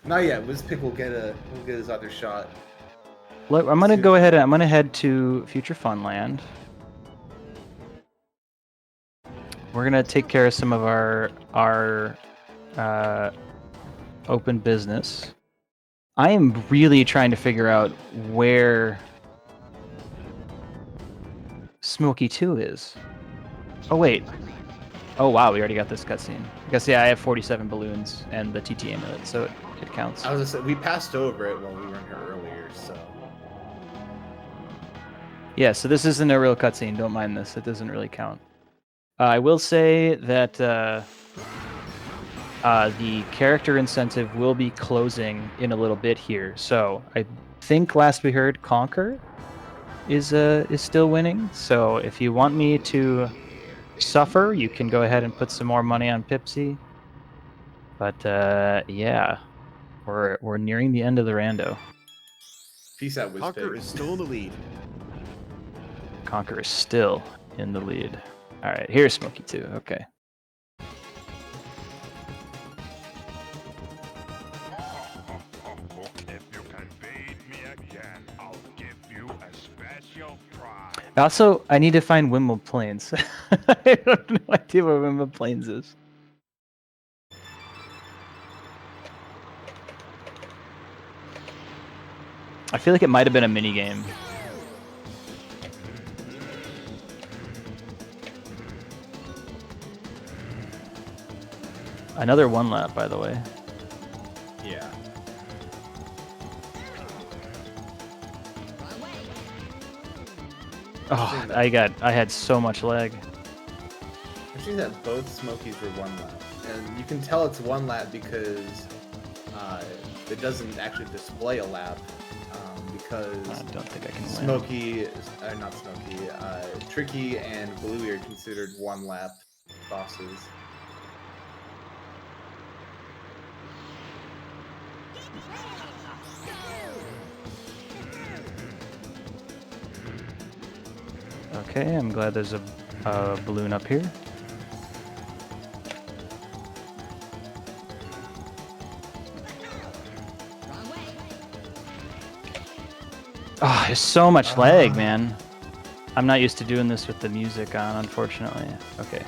Not yet. Wispick will get his other shot. Look, I'm gonna go ahead and I'm gonna head to Future Funland. We're gonna take care of some of our open business. I am really trying to figure out where Smokey 2 is. Oh wait. Oh wow, we already got this cutscene. I guess yeah, I have 47 balloons and the TT amulet, so it counts. I was just saying, we passed over it when we were in here earlier, so. Yeah, so this isn't a real cutscene. Don't mind this. It doesn't really count. I will say that the character incentive will be closing in a little bit here. So I think last we heard, Conquer is still winning. So if you want me to suffer, you can go ahead and put some more money on Pipsy. But yeah, we're nearing the end of the rando. Peace out, Conquer Wispick. is still in the lead. Conquer is still in the lead. All right, here's Smokey 2. Okay. Also, I need to find Wimble Plains. I have no idea where Wimble Plains is. I feel like it might have been a mini game. Another one lap, by the way. Yeah. Oh, I had so much lag. Interesting that both Smokies were one lap, and you can tell it's one lap because it doesn't actually display a lap because I don't think I can win. Smoky, not Smoky, Tricky and Bluey are considered one lap bosses. Okay, I'm glad there's a balloon up here. Oh, there's so much lag, man. I'm not used to doing this with the music on, unfortunately. Okay.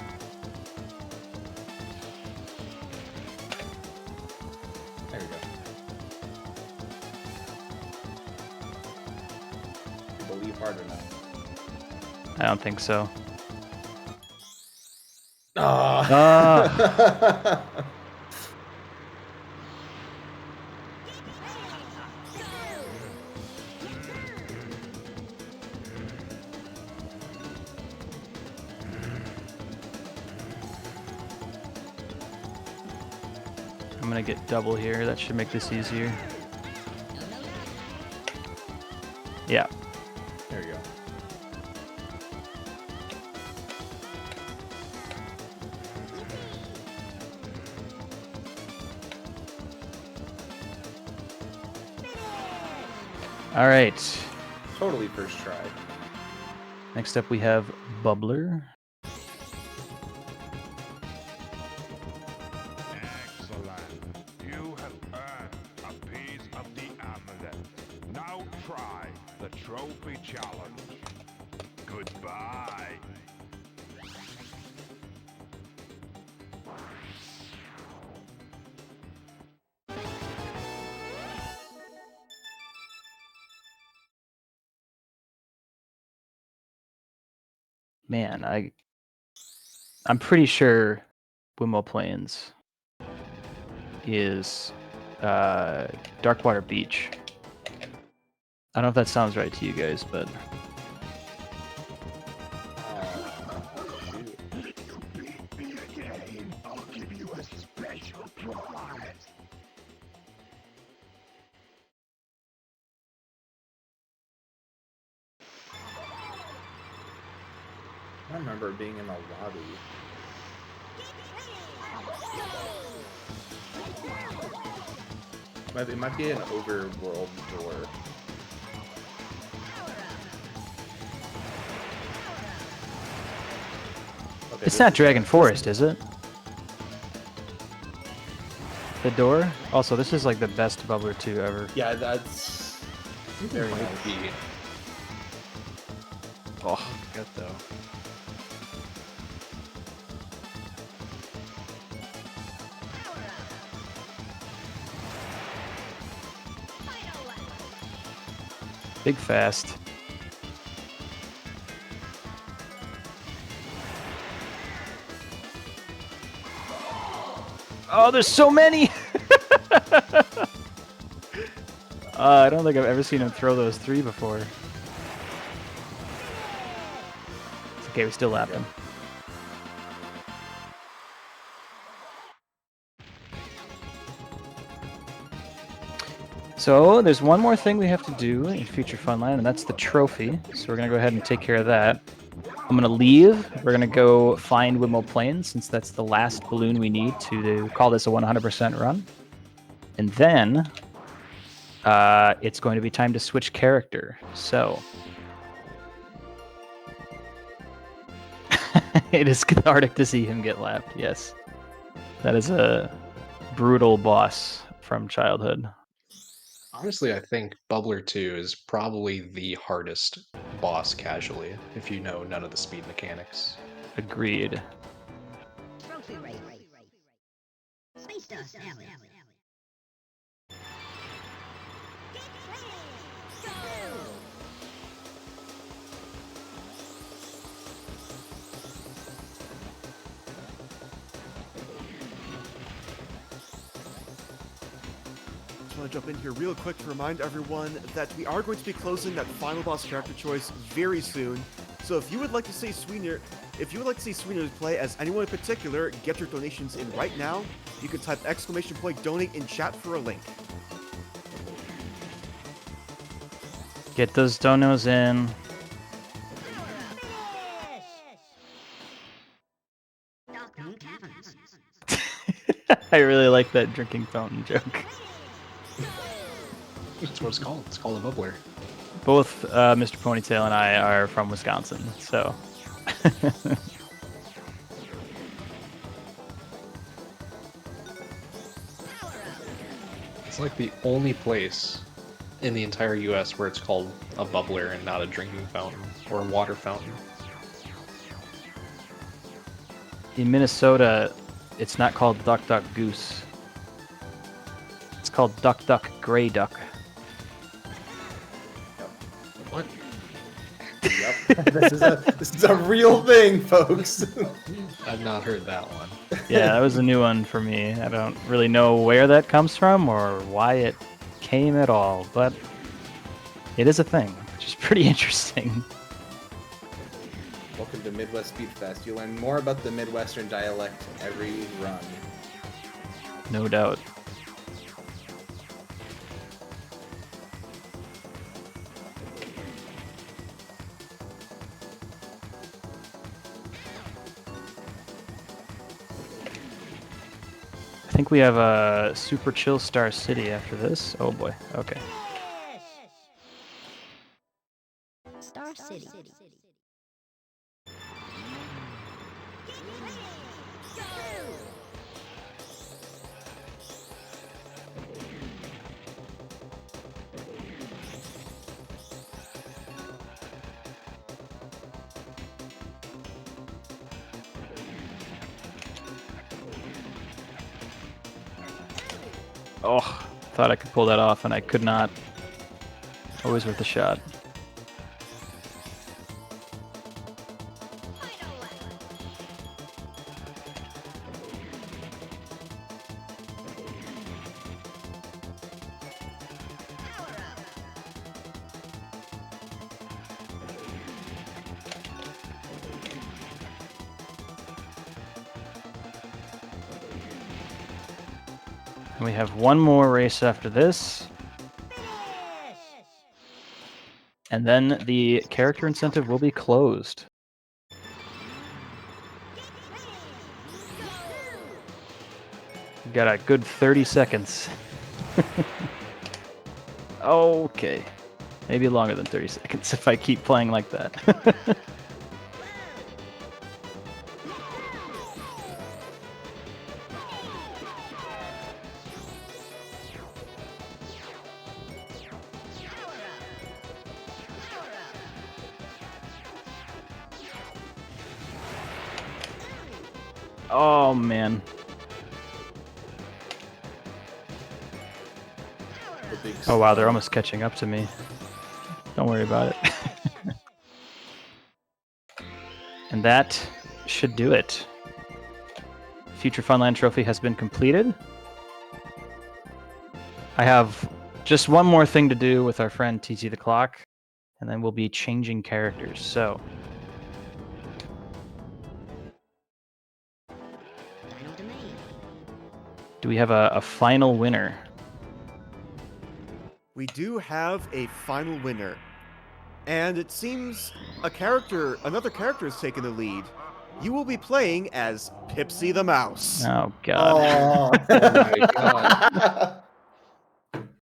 There we go. You believe hard enough. I don't think so. Ah. I'm gonna get double here. That should make this easier. Yeah. There we go. All right. Totally first try. Next up, we have Bubbler. Excellent. You have earned a piece of the amulet. Now try the trophy challenge. Goodbye. Man, I'm pretty sure Wimble Plains is Darkwater Beach. I don't know if that sounds right to you guys, but I don't remember it being in the lobby. It might be an overworld door. Okay, it's this not is- Dragon Forest, is it? The door? Also, this is like the best Bubbler 2 ever. Yeah, that's very nice. Might be. Oh, Good though. big fast. Oh, there's so many! I don't think I've ever seen him throw those three before. It's okay, we still lapped him. So there's one more thing we have to do in Future Funland, and that's the trophy. So we're gonna go ahead and take care of that. I'm gonna leave. We're gonna go find Wimble Plains, since that's the last balloon we need to call this a 100% run. And then it's going to be time to switch character. So it is cathartic to see him get lapped. Yes, that is a brutal boss from childhood. Honestly, I think Bubbler 2 is probably the hardest boss casually if you know none of the speed mechanics. Agreed. Trophy race. Space Dust Alley. Just want to jump in here real quick to remind everyone that we are going to be closing that final boss character choice very soon. So if you would like to see Sweener, play as anyone in particular, get your donations in right now. You can type !donate in chat for a link. Get those donos in. I really like that drinking fountain joke. That's what it's called. It's called a bubbler. Both Mr. Ponytail and I are from Wisconsin, so. It's like the only place in the entire US where it's called a bubbler and not a drinking fountain or a water fountain. In Minnesota, it's not called Duck Duck Goose. It's called Duck Duck Gray Duck. What? Yep. This is a real thing, folks. I've not heard that one. Yeah, that was a new one for me. I don't really know where that comes from or why it came at all, but it is a thing, which is pretty interesting. Welcome to Midwest Speed Fest. You learn more about the Midwestern dialect every run. No doubt. I think we have a Super Chill Star City after this. Oh boy. Okay. Star City. Oh, thought I could pull that off, and I could not. Always worth a shot. And we have one more race after this. And then the character incentive will be closed. We've got a good 30 seconds. Okay. Maybe longer than 30 seconds if I keep playing like that. Oh, man. Oh, wow, they're almost catching up to me. Don't worry about it. And that should do it. Future Funland Trophy has been completed. I have just one more thing to do with our friend TT the Clock, and then we'll be changing characters. So, Final domain. do we have a final winner? We do have a final winner. And it seems another character has taken the lead. You will be playing as Pipsy the Mouse. Oh, God. Oh my god.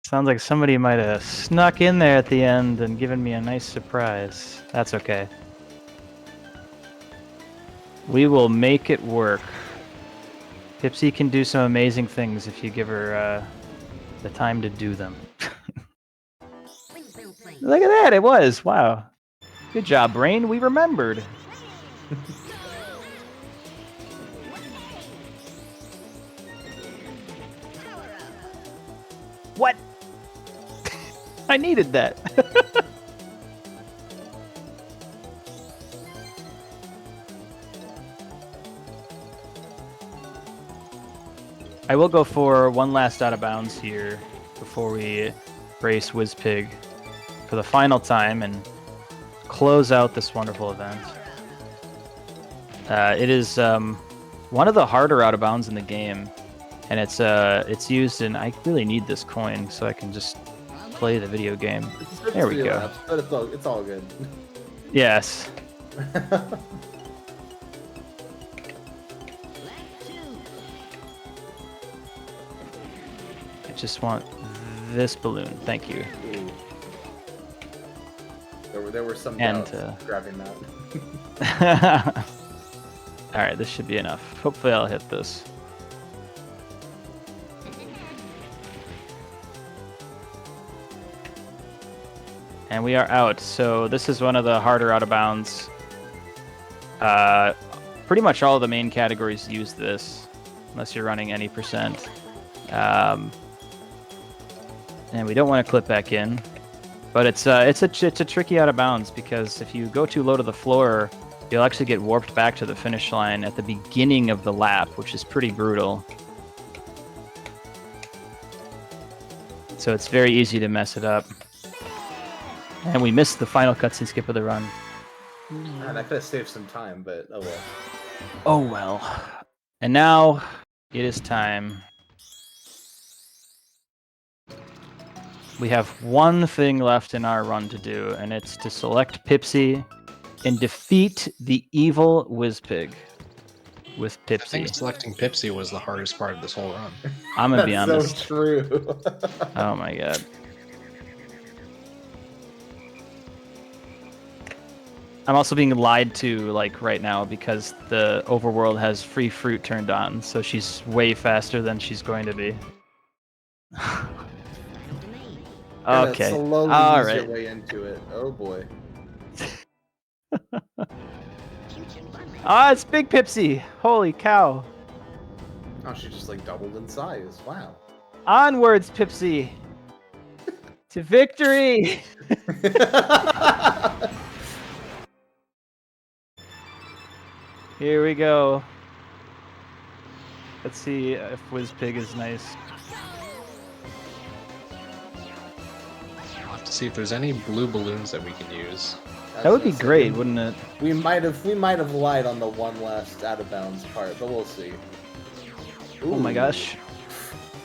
Sounds like somebody might have snuck in there at the end and given me a nice surprise. That's okay. We will make it work. Pipsy can do some amazing things if you give her the time to do them. Windmill plane. Look at that, it was. Wow. Good job, Brain. We remembered. What? I needed that. I will go for one last out of bounds here before we race Wizpig for the final time and close out this wonderful event. It is one of the harder out of bounds in the game, and it's used in. I really need this coin so I can just play the video game. There we go. Laps, but it's all good. Yes. I just want this balloon. Thank you. Ooh. There were some And, doubts grabbing that. All right, this should be enough. Hopefully, I'll hit this. And we are out. So this is one of the harder out of bounds. Pretty much all of the main categories use this, unless you're running any percent. And we don't want to clip back in, but it's a tricky out of bounds because if you go too low to the floor, you'll actually get warped back to the finish line at the beginning of the lap, which is pretty brutal. So it's very easy to mess it up. And we missed the final cutscene skip of the run. Man, I could have saved some time, but oh well. Oh well. And now it is time. We have one thing left in our run to do, and it's to select Pipsy and defeat the evil Wizpig with I think Pipsy. selecting Pipsy was the hardest part of this whole run. I'm gonna be That's honest. so true. Oh my god. I'm also being lied to like right now because the overworld has free fruit turned on, so she's way faster than she's going to be. Gotta Okay. slowly All ease right. your way into it. Oh boy. Ah, it's Big Pipsy. Holy cow. Oh, she just like doubled in size. Wow. Onwards, Pipsy. To victory. Here we go. Let's see if Wizpig is nice. I'll have to see if there's any blue balloons that we can use. That would be great, wouldn't it? We might have lied on the one last out of bounds part, but we'll see. Oh my Ooh, gosh.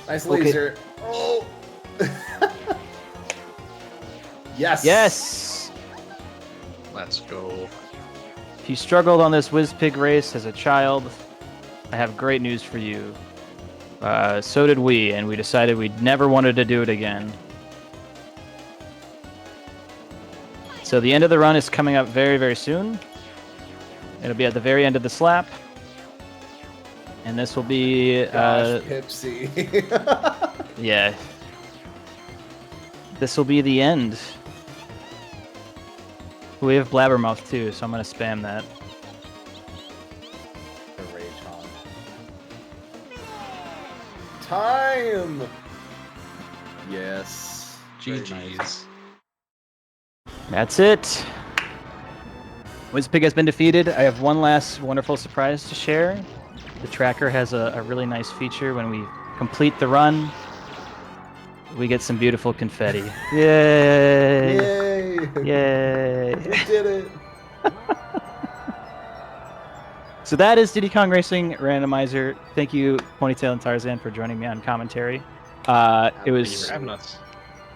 Nice Okay. laser. Oh. Yes. Yes. Let's go. If you struggled on this Wizpig race as a child, I have great news for you. So did we, and we decided we never wanted to do it again. So the end of the run is coming up very, very soon. It'll be at the very end of this lap. And this will be... Gosh, Pipsy. yeah. This will be the end. We have Blabbermouth too, so I'm going to spam that. The rage hog. Time. Yes. Very nice. GG's. That's it. Wizpig has been defeated. I have one last wonderful surprise to share. The tracker has a really nice feature. When we complete the run, we get some beautiful confetti. Yay! Yay! Yay! We did it. So that is Diddy Kong Racing Randomizer. Thank you, Ponytail and Tarzan, for joining me on commentary. It Thank you was for having us.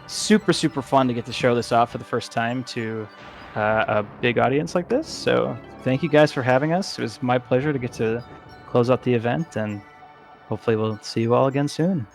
super fun to get to show this off for the first time to a big audience like this. So thank you guys for having us. It was my pleasure to get to close out the event, and hopefully we'll see you all again soon.